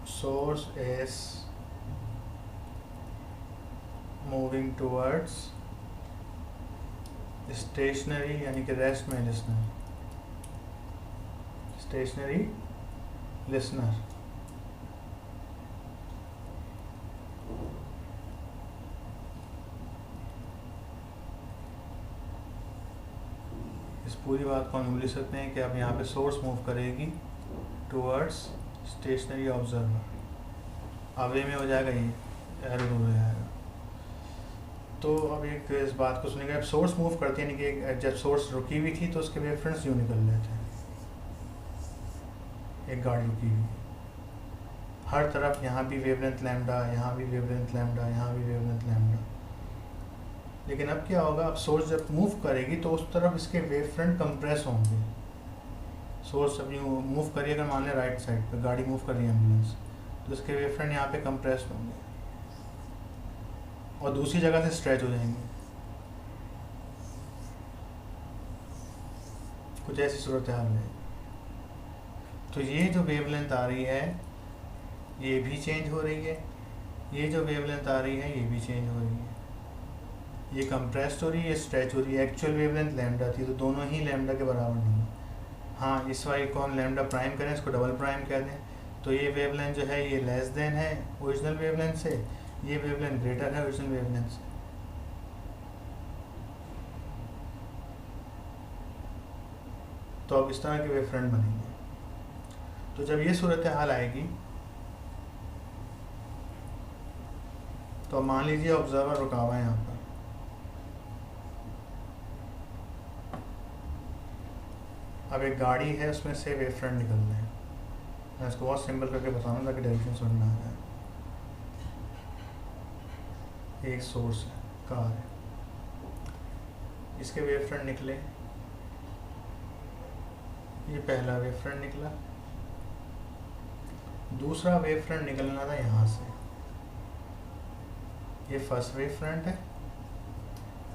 source is moving towards stationary यानी कि रेस्ट में लिसनर, स्टेशनरी लिसनर। इस पूरी बात को हम लिख सकते हैं कि अब यहाँ पे सोर्स मूव करेगी टुवर्ड्स स्टेशनरी ऑब्जर्वर, अवे में हो जाएगा, ये एरो दूर हो जाएगा। तो अब एक इस बात को सुनेंगे, अब सोर्स मूव करती है, यानी कि जब सोर्स रुकी हुई थी तो उसके वेव फ्रंट्स यूँ निकल रहे थे, एक गाड़ी रुकी हुई हर तरफ, यहाँ भी वेवलेंथ लैम्डा, यहाँ भी वेवलेंथ लैम्डा, यहाँ भी वेवलेंथ लैम्डा। लेकिन अब क्या होगा, अब सोर्स जब मूव करेगी तो उस तरफ इसके वेव फ्रंट कंप्रेस होंगे। सोर्स अभी मूव करिए, अगर मान लें राइट साइड पे गाड़ी मूव कर रही है एम्बुलेंस, तो इसके वेव फ्रंट यहाँ पे कंप्रेस होंगे और दूसरी जगह से स्ट्रेच हो जाएंगे। कुछ ऐसी सूरत हाल है। तो ये जो वेवलेंथ आ रही है ये भी चेंज हो रही है, ये जो वेवलेंथ आ रही है ये भी चेंज हो रही है, ये कंप्रेस्ड हो रही है, ये स्ट्रेच हो रही है। एक्चुअल वेवलेंथ लैम्डा थी तो दोनों ही लैम्डा के बराबर नहीं है। हाँ, इस वाई को हम लैम्डा प्राइम करें, इसको डबल प्राइम कह दें, तो ये वेवलेंथ जो है ये लेस देन है ओरिजिनल वेवलेंथ से, ये वेवलेंथ ग्रेटर है ओरिजिनल वेवलेंथ से। तो अब इस तरह के वेव फ्रंट बनेंगे। तो जब ये सूरत हाल आएगी तो मान लीजिए ऑब्जर्वर रुका हुआ है यहाँ पर, अब एक गाड़ी है उसमें से वेव फ्रंट निकल रहे हैं। मैं इसको बहुत सिंपल करके बताऊंगा ताकि डायरेक्शन समझ में आ जाए। एक सोर्स है, कार है, इसके वेव फ्रंट निकले, ये पहला वेव फ्रंट निकला, दूसरा वेव फ्रंट निकलना था यहाँ से, ये फर्स्ट वेव फ्रंट है,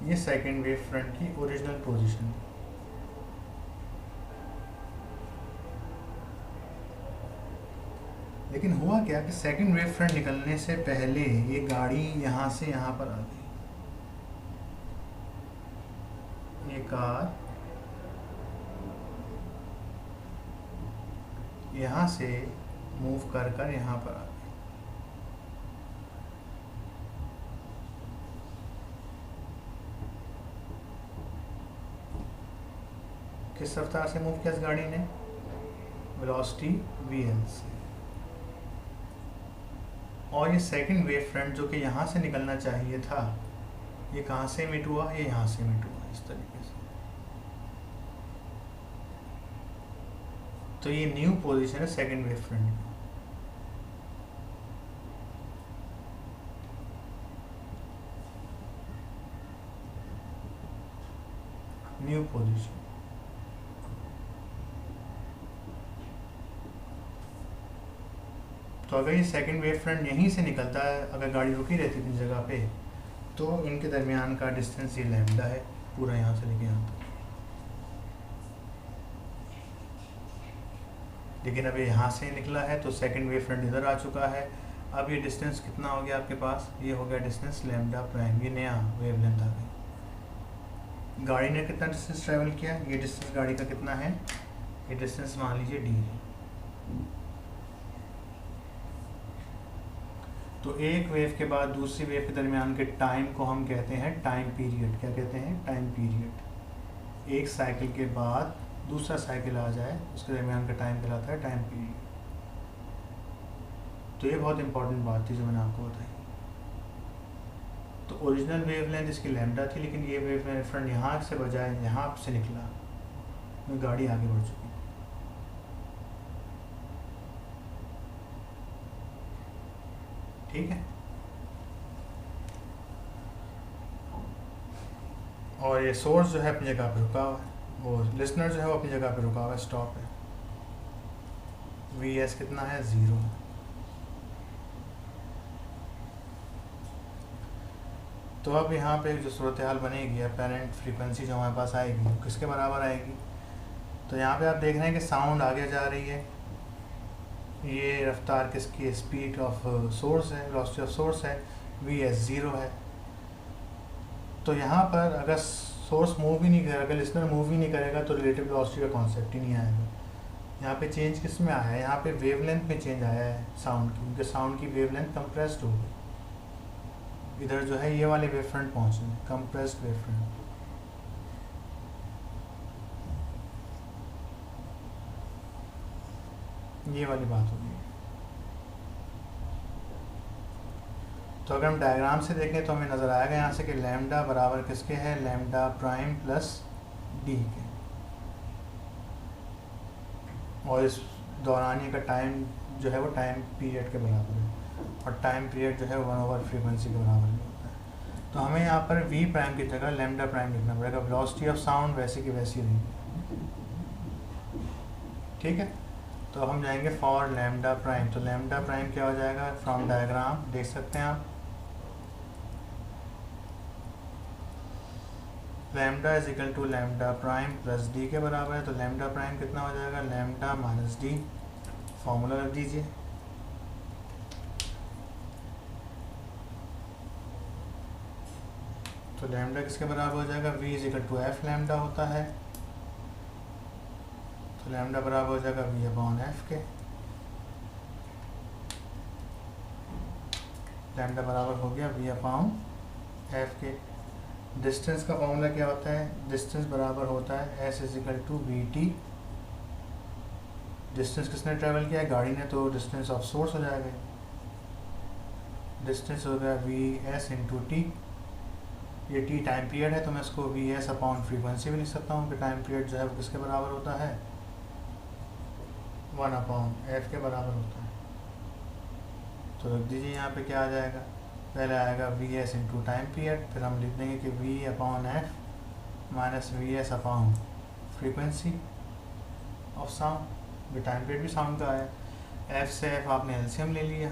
ये सेकंड वेव फ्रंट की ओरिजिनल पोजीशन। लेकिन हुआ क्या कि सेकंड वेव फ्रंट निकलने से पहले ये गाड़ी यहाँ से यहाँ पर आ गई, ये कार यहाँ से मूव कर कर यहाँ पर आ गए। किस रफ्तार से मूव किया इस गाड़ी ने? वेलोसिटी वीएल से। और ये सेकंड वेव फ्रंट जो कि यहाँ से निकलना चाहिए था, ये कहाँ से इमिट हुआ? ये यहाँ से इमिट हुआ इस तरीके से। तो ये न्यू पोजीशन है सेकंड वेव फ्रंट की। New position. तो अगर ये सेकंड वेव फ्रंट यहीं से निकलता है, अगर गाड़ी रुकी रहती थी जगह पे, तो इनके दरमियान का डिस्टेंस ये लैम्डा है, पूरा यहाँ से लेके यहाँ तक। लेकिन अब ये यहाँ से निकला है तो सेकंड वेव फ्रंट इधर आ चुका है। अब ये डिस्टेंस कितना हो गया आपके पास? ये हो गया डिस्टेंस लैम्डा प्राइम, ये नया वेवलेंथ आ गई। गाड़ी ने कितना डिस्टेंस ट्रैवल किया? ये डिस्टेंस गाड़ी का कितना है? ये डिस्टेंस मान लीजिए डी है। तो एक वेव के बाद दूसरी वेव के दरमियान के टाइम को हम कहते हैं टाइम पीरियड। क्या कहते हैं? Time period. एक साइकिल के बाद दूसरा साइकिल आ जाए, उसके दरमियान का टाइम कहलाता है टाइम पीरियड। तो ये बहुत इंपॉर्टेंट बात थी जो मैंने आपको बताई। तो ओरिजिनल वेवलेंथ इसकी लैम्डा थी, लेकिन ये वेव फ्रंट यहाँ से बजाय यहाँ से निकला, तो गाड़ी आगे बढ़ चुकी। ठीक है। और ये सोर्स जो है अपनी जगह पे रुका हुआ है, वो लिसनर जो है वो अपनी जगह पे रुका हुआ है, स्टॉप है। वी एस कितना है? 0। तो अब यहाँ पे जो सूरत हाल बनेगी, अपेरेंट फ्रीक्वेंसी जो हमारे पास आएगी वो किसके बराबर आएगी? तो यहाँ पे आप देख रहे हैं कि साउंड आगे जा रही है। ये रफ्तार किसकी? स्पीड ऑफ सोर्स है, वेलोसिटी ऑफ सोर्स है, वी एस 0 है। तो यहाँ पर अगर सोर्स मूव ही नहीं करेगा, अगर लिसनर मूव ही नहीं करेगा, तो रिलेटिव वेलोसिटी का कॉन्सेप्ट ही नहीं आएगा। यहाँ पे चेंज किस में आया है? यहाँ पे वेवलेंथ में चेंज आया है साउंड की, क्योंकि साउंड की वेवलेंथ कंप्रेस्ड हो गई। इधर जो है ये वाले वेव फ्रंट पहुँचे, कंप्रेस्ड वेव फ्रंट। ये वाली बात होगी। तो अगर हम डायग्राम से देखें तो हमें नज़र आएगा यहाँ से कि लैम्डा बराबर किसके है? लैम्डा प्राइम प्लस डी के। और इस दौरानिए का टाइम जो है वो टाइम पीरियड के बराबर है, और टाइम पीरियड जो है 1/, फ्रीक्वेंसी के बराबर नहीं होता है। तो हमें यहाँ पर वी प्राइम की जगह लैम्डा प्राइम लिखना पड़ेगा। वेलोसिटी ऑफ साउंड वैसे की वैसी रहेगी। ठीक है। तो हम जाएंगे फॉर लैम्डा प्राइम। तो लैम्डा प्राइम क्या हो जाएगा? फ्रॉम डायग्राम देख सकते हैं आप, lambda is equal to lambda prime plus d के बराबर है। तो लैम्डा प्राइम कितना हो जाएगा? Lambda minus D. फॉर्मूला रख दीजिए। तो लैम्डा किसके बराबर हो जाएगा? v is equal to f lambda होता है। तो लैम्डा बराबर हो जाएगा v अपॉन एफ के। लैम्डा बराबर हो गया v अपॉन एफ के। डिस्टेंस का फॉर्मूला क्या होता है? डिस्टेंस बराबर होता है s is equal to v t. Distance किसने ट्रैवल किया है? गाड़ी ने, तो डिस्टेंस ऑफ सोर्स हो जाएगा। डिस्टेंस हो गया वी एस इंटू टी। ये टी टाइम पीरियड है, तो मैं इसको वी एस अपॉन फ्रीक्वेंसी भी लिख सकता हूँ कि टाइम पीरियड जो है वो किसके बराबर होता है? 1/f के बराबर होता है। तो रख दीजिए यहाँ पे क्या आ जाएगा? पहले आएगा v s into time period, फिर हम लिख देंगे कि v upon f minus v s upon frequency of sound. ये टाइम पीरियड भी साउंड का है। एफ से एफ आपने एलसीएम ले लिया,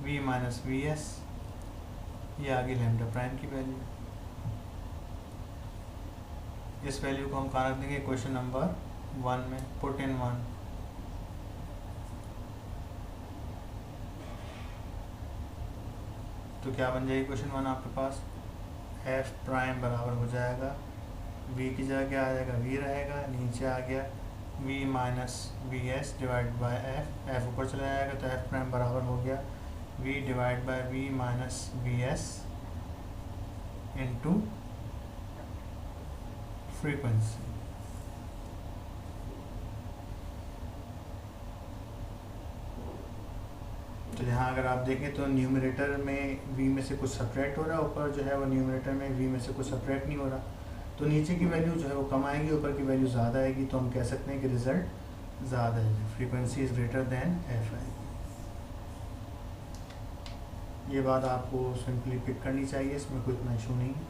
वी माइनस वी एस, ये आ गई लैम्डा प्राइम की वैल्यू। इस वैल्यू को हम कहाँ रख देंगे? क्वेश्चन नंबर 1 में, पुट इन 1। तो क्या बन जाएगी क्वेश्चन 1 आपके पास? एफ प्राइम बराबर हो जाएगा, वी की जगह क्या आ जाएगा? वी रहेगा, नीचे आ गया v minus v s divide by f, f ऊपर चला जाएगा तो एफ प्राइम बराबर हो गया v divide by v minus v s into frequency. तो यहाँ अगर आप देखें तो न्यूमरेटर में v में से कुछ सब्ट्रैक्ट हो रहा है, ऊपर जो है वो न्यूमरेटर में v में से कुछ सब्ट्रैक्ट नहीं हो रहा, तो नीचे की वैल्यू जो है वो कम आएगी, ऊपर की वैल्यू ज़्यादा आएगी, तो हम कह सकते हैं कि रिज़ल्ट ज़्यादा है, frequency is greater than F आएगी। ये बात आपको सिंपली पिक करनी चाहिए, इसमें कोई इतना इशू नहीं है,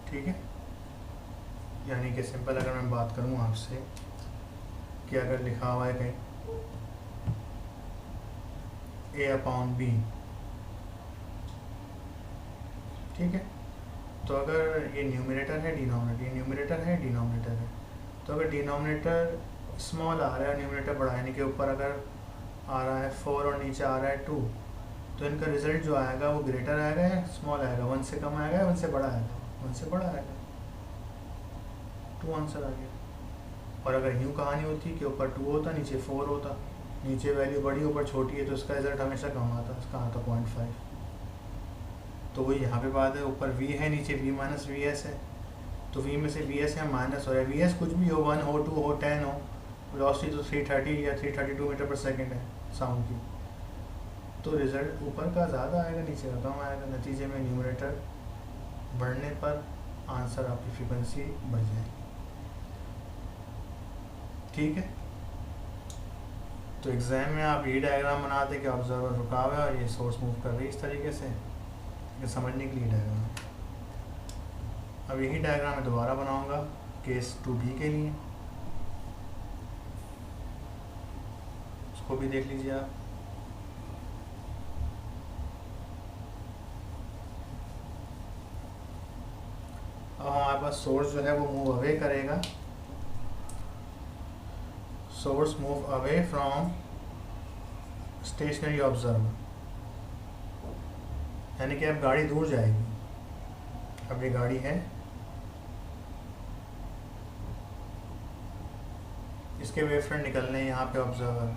ठीक है। यानी कि सिंपल अगर मैं बात करूँ आपसे कि अगर लिखा हुआ है कहीं A/B, ठीक है, तो अगर ये न्यूमरेटर है डिनोमिनेटर, ये न्यूमरेटर है डिनोमिनेटर है, तो अगर डिनोमिनेटर स्मॉल आ रहा है और न्यूमरेटर बड़ा, यानी कि ऊपर अगर आ रहा है 4 और नीचे आ रहा है 2, तो इनका रिजल्ट जो आएगा वो ग्रेटर आएगा या स्मॉल आएगा, 1 से कम आएगा या 1 से बड़ा आएगा, 1 से बड़ा आएगा, 2 आंसर आ गया। और अगर यूँ कहानी होती कि ऊपर 2 होता नीचे 4 होता, नीचे वैल्यू बड़ी ऊपर छोटी है, तो इसका रिजल्ट हमेशा कम आता, इसका आता 0.5। तो वही यहाँ पे बात है, ऊपर v है नीचे v माइनस वी एस है, तो v में से वी एस है माइनस हो रहा है, वी एस कुछ भी हो, 1 हो 2 हो 10 हो, वेलोसिटी तो 330 या 332 मीटर पर सेकेंड है साउंड की, तो रिजल्ट ऊपर का ज़्यादा आएगा नीचे का कम आएगा, नतीजे में न्यूमरेटर बढ़ने पर आंसर आपकी फ्रीक्वेंसी बढ़ जाएगी, ठीक है। तो एग्ज़ाम में आप ये डायग्राम बनाते कि ऑब्जर्वर रुका हुआ है और ये सोर्स मूव कर रही है इस तरीके से, ये समझने के लिए डायग्राम। अब यही डायग्राम मैं दोबारा बनाऊंगा केस 2b के लिए, उसको भी देख लीजिए आप। अब हमारे पास सोर्स जो है वो मूव अवे करेगा, source move away from stationary observer, यानी कि अब गाड़ी दूर जाएगी। अब ये गाड़ी है, इसके वेव फ्रंट निकलने यहाँ पे ऑब्जर्वर,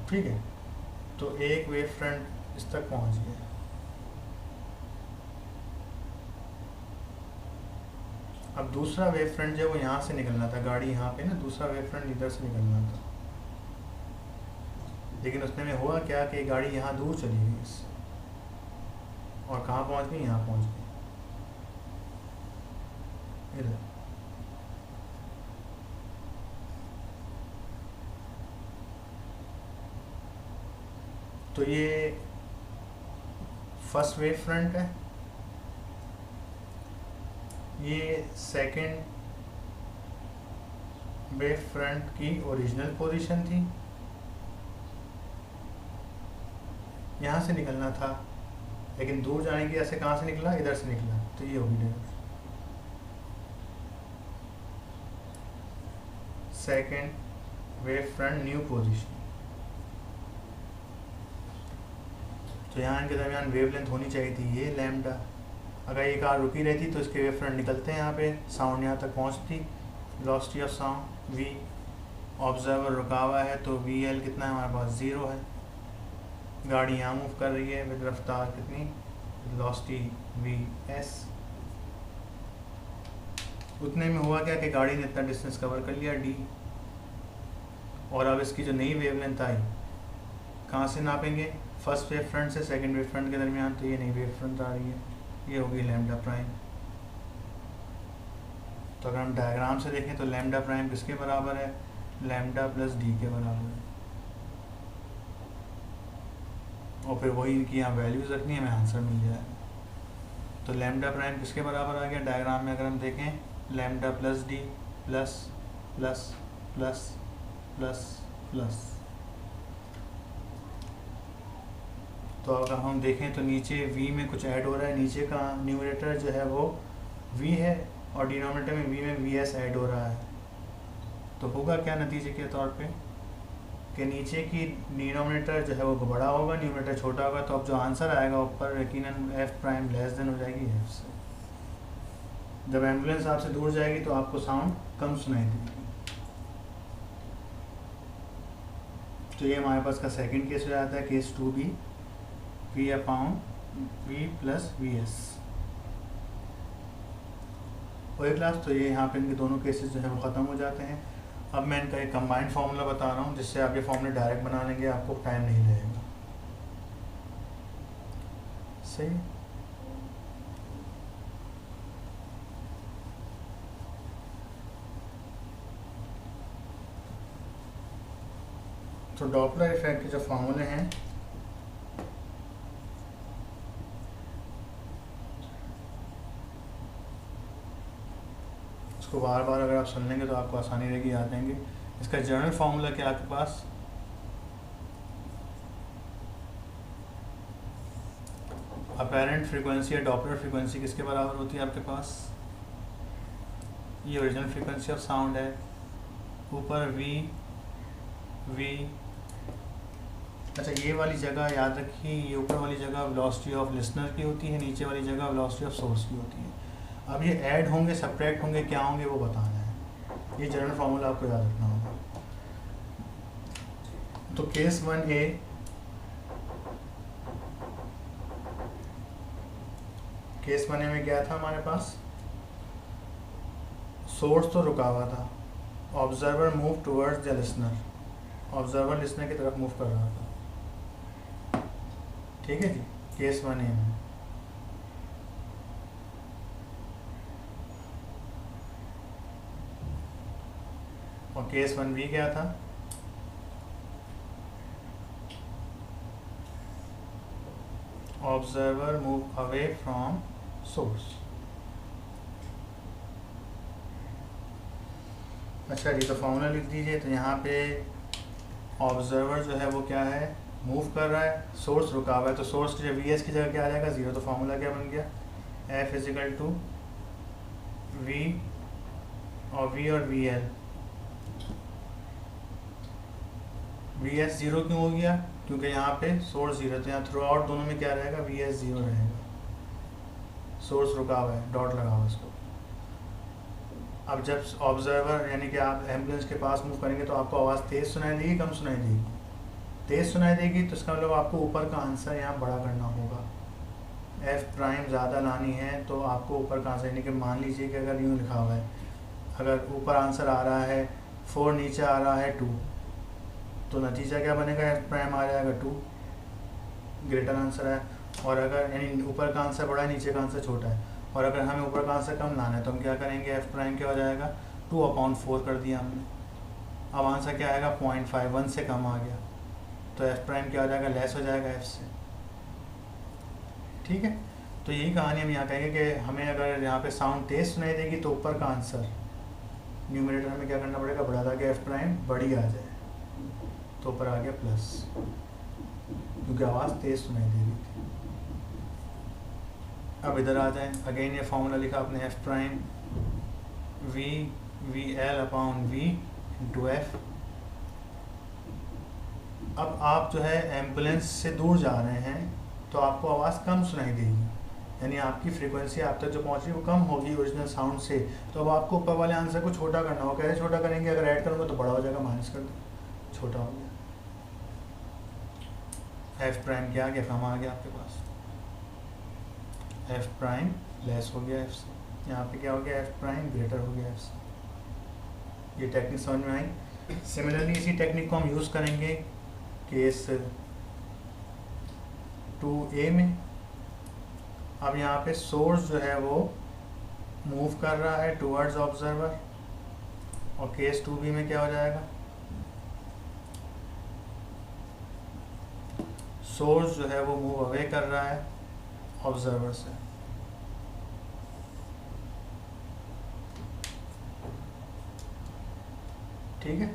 ठीक है, तो एक वेव फ्रंट इस तक पहुँच गया। अब दूसरा वेव फ्रंट जो है वो यहाँ से निकलना था, गाड़ी यहाँ पे ना, दूसरा वेव फ्रंट इधर से निकलना था, लेकिन उसने में हुआ क्या कि गाड़ी यहाँ दूर चली गई इससे, और कहाँ पहुँच गई, यहाँ पहुँच गई इधर। तो ये फर्स्ट वेव फ्रंट है, ये सेकंड वेव फ्रंट की ओरिजिनल पोजीशन थी, यहाँ से निकलना था, लेकिन दूर जाने की ऐसे कहाँ से निकला, इधर से निकला, तो ये होगी direction. Second wave front new position, तो यहाँ इनके दरमियान वेवलेंथ होनी चाहिए थी ये लैम्डा। अगर ये कार रुकी रहती तो इसके वेव फ्रंट निकलते हैं यहाँ पे, साउंड यहाँ तक पहुँचती, velocity of sound v, observer रुका हुआ है तो vl कितना है हमारे पास 0 है, गाड़ी यहाँ मूव कर रही है विद रफ्तार कितनी, वेलोसिटी vs। उतने में हुआ क्या कि गाड़ी ने इतना डिस्टेंस कवर कर लिया d, और अब इसकी जो नई वेवलेंथ आई कहाँ से नापेंगे, फर्स्ट वेव फ्रंट से सेकंड वेव फ्रंट के दरमियान, तो ये नई वेव फ्रंट आ रही है, ये होगी लैम्डा प्राइम। तो अगर हम डायग्राम से देखें तो लैम्डा प्राइम किसके बराबर है, लैम्डा प्लस डी के बराबर है, और फिर वही इनकी यहाँ वैल्यूज रखनी है, हमें आंसर मिल जाएगा। तो लैम्डा प्राइम किसके बराबर आ गया डायग्राम में, अगर हम देखें lambda plus D plus plus plus plus plus. तो अगर हम देखें तो नीचे v में कुछ ऐड हो रहा है, नीचे का न्यूमरेटर जो है वो v है और डिनोमिनेटर में v में vs ऐड हो रहा है, तो होगा क्या नतीजे के तौर पे कि नीचे की डिनोमिनेटर जो है वो बड़ा होगा, न्यूमरेटर छोटा होगा, तो अब जो आंसर आएगा ऊपर यकीनन एफ प्राइम लेस देन हो जाएगी एफ से। जब एम्बुलेंस आपसे दूर जाएगी तो आपको साउंड कम सुनाई देगी। तो ये हमारे पास का सेकंड केस हो जाता है, case 2B, V upon V plus VS। और क्लास तो ये यहाँ पे इनके दोनों केसेस जो है वो ख़त्म हो जाते हैं। अब मैं इनका एक कंबाइंड फार्मूला बता रहा हूँ जिससे आप ये फार्मूला डायरेक्ट बना लेंगे, आपको टाइम नहीं लगेगा। सही। तो डॉपलर इफेक्ट के जो फार्मूले हैं उसको बार बार अगर आप सुन लेंगे तो आपको आसानी रहेगी, याद रहेंगे। इसका जनरल फार्मूला क्या आपके पास, अपेरेंट फ्रीक्वेंसी या डॉपलर फ्रीक्वेंसी किसके बराबर होती है आपके पास, ये ओरिजिनल फ्रीक्वेंसी ऑफ साउंड है, ऊपर V। अच्छा, ये वाली जगह याद रखिए, ये ऊपर वाली जगह वेलोसिटी ऑफ लिसनर की होती है, नीचे वाली जगह वेलोसिटी ऑफ सोर्स की होती है। अब ये ऐड होंगे, सब्ट्रैक्ट होंगे, क्या होंगे वो बताना है। ये जनरल फार्मूला आपको याद रखना होगा। तो केस 1A, केस 1A में क्या था हमारे पास, सोर्स तो रुका हुआ था, observer move towards the listener, observer listener की तरफ मूव कर रहा था। ठीक है जी, केस 1A में। और केस 1B क्या था, observer move away from source. अच्छा जी, तो फॉर्मूला लिख दीजिए। तो यहाँ पे ऑब्जर्वर जो है वो क्या है, मूव कर रहा है, सोर्स रुका हुआ है, तो सोर्स की जब VS की जगह क्या आ जाएगा, 0। तो फॉर्मूला क्या बन गया, F इजिकल टू V और V और VL। VS 0 क्यों हो गया, क्योंकि यहाँ पे सोर्स 0, तो यहाँ थ्रू आउट दोनों में क्या रहेगा, VS 0 रहेगा, सोर्स रुका हुआ है, डॉट लगा हुआ है इसको। अब जब ऑब्जर्वर यानी कि आप एम्बुलेंस के पास मूव करेंगे तो आपको आवाज़ तेज़ सुनाई देगी, कम सुनाई देगी, तेज़ सुनाई देगी, तो इसका मतलब आपको ऊपर का आंसर यहाँ बड़ा करना होगा। एफ प्राइम ज़्यादा लानी है तो आपको ऊपर का आंसर, यानी कि मान लीजिए कि अगर यूँ लिखा हुआ है, अगर ऊपर आंसर आ रहा है 4, नीचे आ रहा है 2, तो नतीजा क्या बनेगा, एफ प्राइम आ जाएगा 2, ग्रेटर आंसर है। और अगर यानी ऊपर का आंसर बड़ा है, नीचे का आंसर छोटा है, और अगर हमें ऊपर का आंसर कम लाना है तो हम क्या करेंगे, एफ प्राइम क्या हो जाएगा, 2/4 कर दिया हमने। अब आंसर क्या आएगा, 0.51 से कम आ गया, तो एफ प्राइम क्या हो जाएगा, लेस हो जाएगा एफ से। ठीक है, तो यही कहानी हम यहाँ कहेंगे कि हमें अगर यहाँ पे साउंड तेज़ सुनाई देगी तो ऊपर का आंसर न्यूमरेटर हमें क्या करना पड़ेगा, बढ़ा ताकि एफ प्राइम बड़ी आ जाए, तो ऊपर आ गया प्लस, क्योंकि आवाज़ तेज़ सुनाई दे रही थी। अब इधर आ जाएं, अगेन ये फार्मूला लिखा आपने, F prime VL upon V into F. अब आप जो है एम्बुलेंस से दूर जा रहे हैं तो आपको आवाज़ कम सुनाई देगी, यानी आपकी फ्रीक्वेंसी आप तक जो पहुंच रही है वो कम होगी ओरिजिनल साउंड से। तो अब आपको ऊपर वाले आंसर को छोटा करना होगा। कैसे छोटा करेंगे, अगर ऐड करूँगा तो बड़ा हो जाएगा, माइनस कर दो, छोटा हो गया। एफ प्राइम क्या आ गया, कम आ गया आपके पास, एफ प्राइम लेस हो गया एफ से, यहाँ पे क्या हो गया, एफ प्राइम ग्रेटर हो गया एफ से। ये टेक्निक समझ में आई। सिमिलरली इसी टेक्निक को हम यूज़ करेंगे केस 2A में। अब यहाँ पे सोर्स जो है वो मूव कर रहा है टुवर्ड्स ऑब्जर्वर, और केस 2B में क्या हो जाएगा, सोर्स जो है वो मूव अवे कर रहा है ऑब्जर्वर से। ठीक है,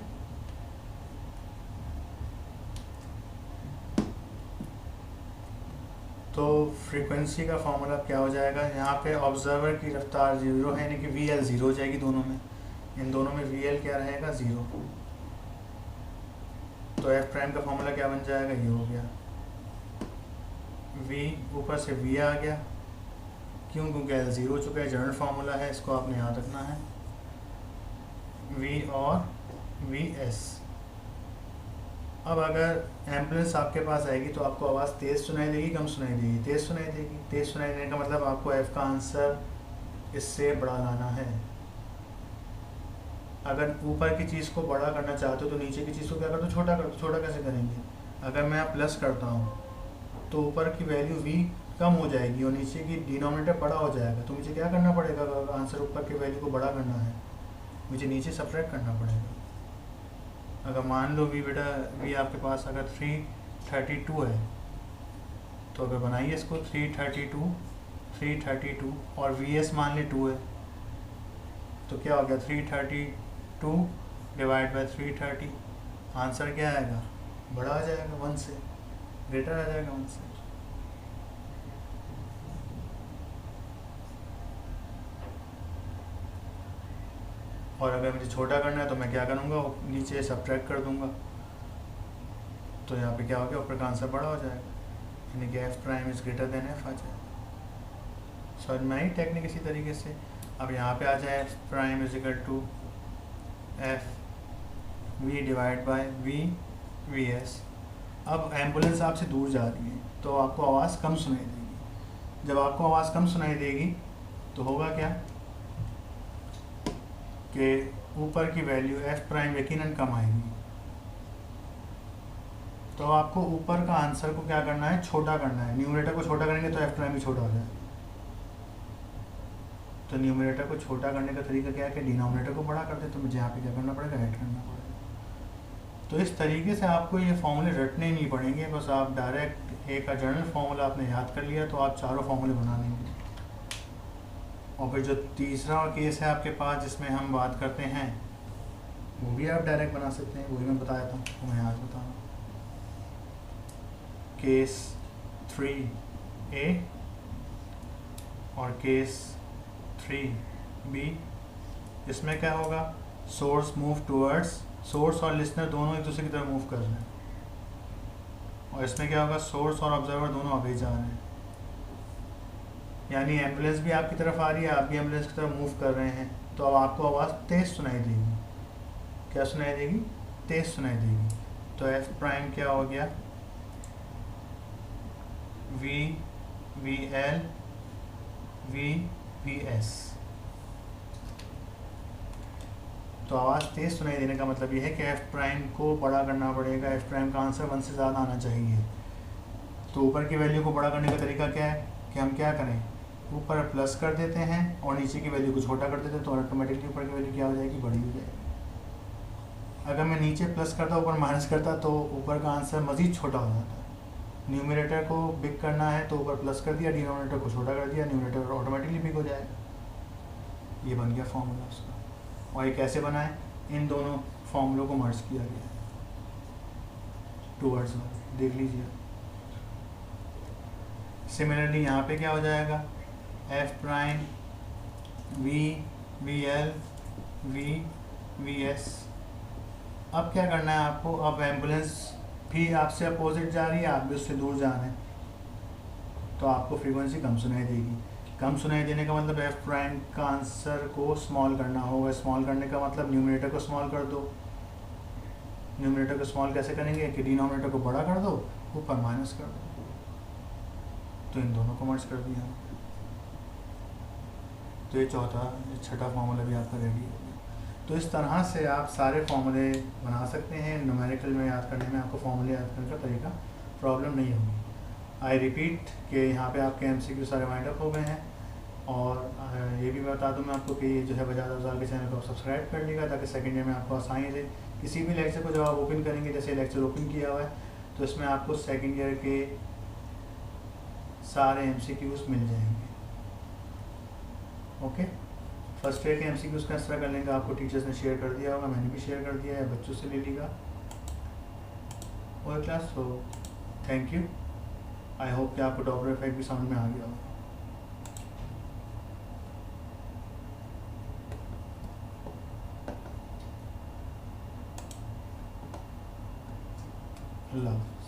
तो फ्रीक्वेंसी का फॉर्मूला क्या हो जाएगा, यहाँ पे ऑब्जर्वर की रफ्तार 0 है, यानी कि VL 0 हो जाएगी दोनों में, इन दोनों में VL क्या रहेगा, 0। तो एफ प्राइम का फॉर्मूला क्या बन जाएगा, ये हो गया वी, ऊपर से वी आ गया, क्यों, क्योंकि एल ज़ीरो हो चुका है, जनरल फार्मूला है, इसको आपने याद रखना है, वी और वी एस। अब अगर एम्बुलेंस आपके पास आएगी तो आपको आवाज़ तेज़ सुनाई देगी, कम सुनाई देगी, तेज़ सुनाई देगी। तेज़ सुनाई देने का मतलब आपको एफ़ का आंसर इससे बड़ा लाना है। अगर ऊपर की चीज़ को बड़ा करना चाहते हो तो नीचे की चीज़ को क्या कर दो, छोटा कर दो। छोटा कैसे करेंगे, अगर मैं प्लस करता हूँ तो ऊपर की वैल्यू वी कम हो जाएगी और नीचे की डिनोमिनेटर बड़ा हो जाएगा, तो मुझे क्या करना पड़ेगा, अगर आंसर ऊपर की वैल्यू को बड़ा करना है मुझे नीचे सब्ट्रैक्ट करना पड़ेगा। अगर मान लो वी बेटा, वी आपके पास अगर 332 है तो अगर बनाइए इसको 332 और वी एस मान ले 2 है तो क्या हो गया 332 डिवाइड बाई 330, आंसर क्या आएगा, बड़ा आ जाएगा, 1 से ग्रेटर आ जाएगा 1 से। और अगर मुझे छोटा करना है तो मैं क्या करूँगा, नीचे सब्ट्रैक्ट कर दूँगा, तो यहाँ पे क्या हो गया, ऊपर का आंसर बड़ा हो जाएगा, यानी कि F prime is greater than F आ जाएगा। समझ में आई टेक्निक इसी तरीके से। अब यहाँ पे आ जाए f prime is equal to f v divide by v s. अब एम्बुलेंस आपसे दूर जा रही है तो आपको आवाज़ कम सुनाई देगी। जब आपको आवाज़ कम सुनाई देगी तो होगा क्या कि ऊपर की वैल्यू एफ प्राइम यकीनन कम आएगी, तो आपको ऊपर का आंसर को क्या करना है, छोटा करना है। न्यूमरेटर को छोटा करेंगे तो एफ प्राइम भी छोटा हो जाएगा। तो न्यूमरेटर को छोटा करने का तरीका क्या है कि डिनोमिनेटर को बड़ा कर दे, तो मुझे यहाँ पे क्या करना पड़ेगा, ऐड करना पड़ेगा। तो इस तरीके से आपको ये फॉर्मूले रटने नहीं पड़ेंगे, बस आप डायरेक्ट एक जनरल फार्मूला आपने याद कर लिया तो आप चारों फार्मूले बना लेंगे। और फिर जो तीसरा केस है आपके पास जिसमें हम बात करते हैं वो भी आप डायरेक्ट बना सकते हैं, वही मैं बताया था, तो मैं आज बता रहा हूँ। केस 3A और केस 3B, इसमें क्या होगा, सोर्स मूव टूवर्ड्स, सोर्स और लिसनर दोनों एक दूसरे की तरफ मूव कर रहे हैं, और इसमें क्या होगा, सोर्स और ऑब्जर्वर दोनों आगे जा रहे हैं, यानी एम्बुलेंस भी आपकी तरफ आ रही है, आप भी एम्बुलेंस की तरफ मूव कर रहे हैं, तो अब आपको आवाज़ तेज़ सुनाई देगी। क्या सुनाई देगी, तेज़ सुनाई देगी। तो एफ प्राइम क्या हो गया, वी एल वी एस। तो आवाज़ तेज़ सुनाई देने का मतलब ये है कि एफ प्राइम को बड़ा करना पड़ेगा, एफ प्राइम का आंसर 1 से ज़्यादा आना चाहिए। तो ऊपर की वैल्यू को बड़ा करने का तरीका क्या है कि हम क्या करें, ऊपर प्लस कर देते हैं और नीचे की वैल्यू को छोटा कर देते हैं, तो ऑटोमेटिकली ऊपर की वैल्यू क्या हो जाएगी, बड़ी हो जाएगी। अगर मैं नीचे प्लस करता ऊपर माइनस करता तो ऊपर का आंसर मज़ीद छोटा हो जाता है। न्यूमरेटर को बिग करना है तो ऊपर प्लस कर दिया, डिनोमिनेटर को छोटा कर दिया, न्यूमरेटर ऑटोमेटिकली बिग हो जाएगा। ये बन गया फॉर्मूला उसका। और ये कैसे बनाए, इन दोनों फॉर्मूलों को मर्ज किया गया टूवर्ड्स में, देख लीजिए। सिमिलरली यहाँ पे क्या हो जाएगा, F prime V L V s. अब क्या करना है आपको, अब एम्बुलेंस भी आपसे अपोजिट जा रही है, आप भी उससे दूर जा रहे हैं, तो आपको फ्रीक्वेंसी कम सुनाई देगी। कम सुनाई देने का मतलब एफ प्राइम का आंसर को स्मॉल करना होगा। स्मॉल करने का मतलब न्यूमरेटर को स्मॉल कर दो। न्यूमरेटर को स्मॉल कैसे करेंगे कि डिनोमिनेटर को बड़ा कर दो, ऊपर माइनस कर दो, तो इन दोनों को मर्ज कर दिया। तो ये छठा फार्मूला भी आपका रेडी हो गया। तो इस तरह से आप सारे फार्मूले बना सकते हैं। न्यूमेरिकल में याद करने में आपको फार्मूले याद करने का तरीका प्रॉब्लम नहीं होगी। आई रिपीट कि यहाँ पे आपके MCQ सारे वाइंड अप हो गए हैं। और ये भी बता दूँ मैं आपको कि जो है बजाज अफजाल के चैनल को आप सब्सक्राइब कर लीजिएगा ताकि सेकंड ईयर में आपको आसानी रहे। किसी भी लेक्चर को जब आप ओपन करेंगे, जैसे लेक्चर ओपन किया हुआ है, तो इसमें आपको सेकंड ईयर के सारे MCQs मिल जाएंगे। ओके, फर्स्ट ईयर के MCQs का इस तरह करने का आपको टीचर्स ने शेयर कर दिया होगा, मैंने भी शेयर कर दिया है, बच्चों से ले लीजिएगा और क्लास। तो थैंक यू। आई होप कि आपको डॉपलर इफेक्ट भी समझ में आ गया हो। लव।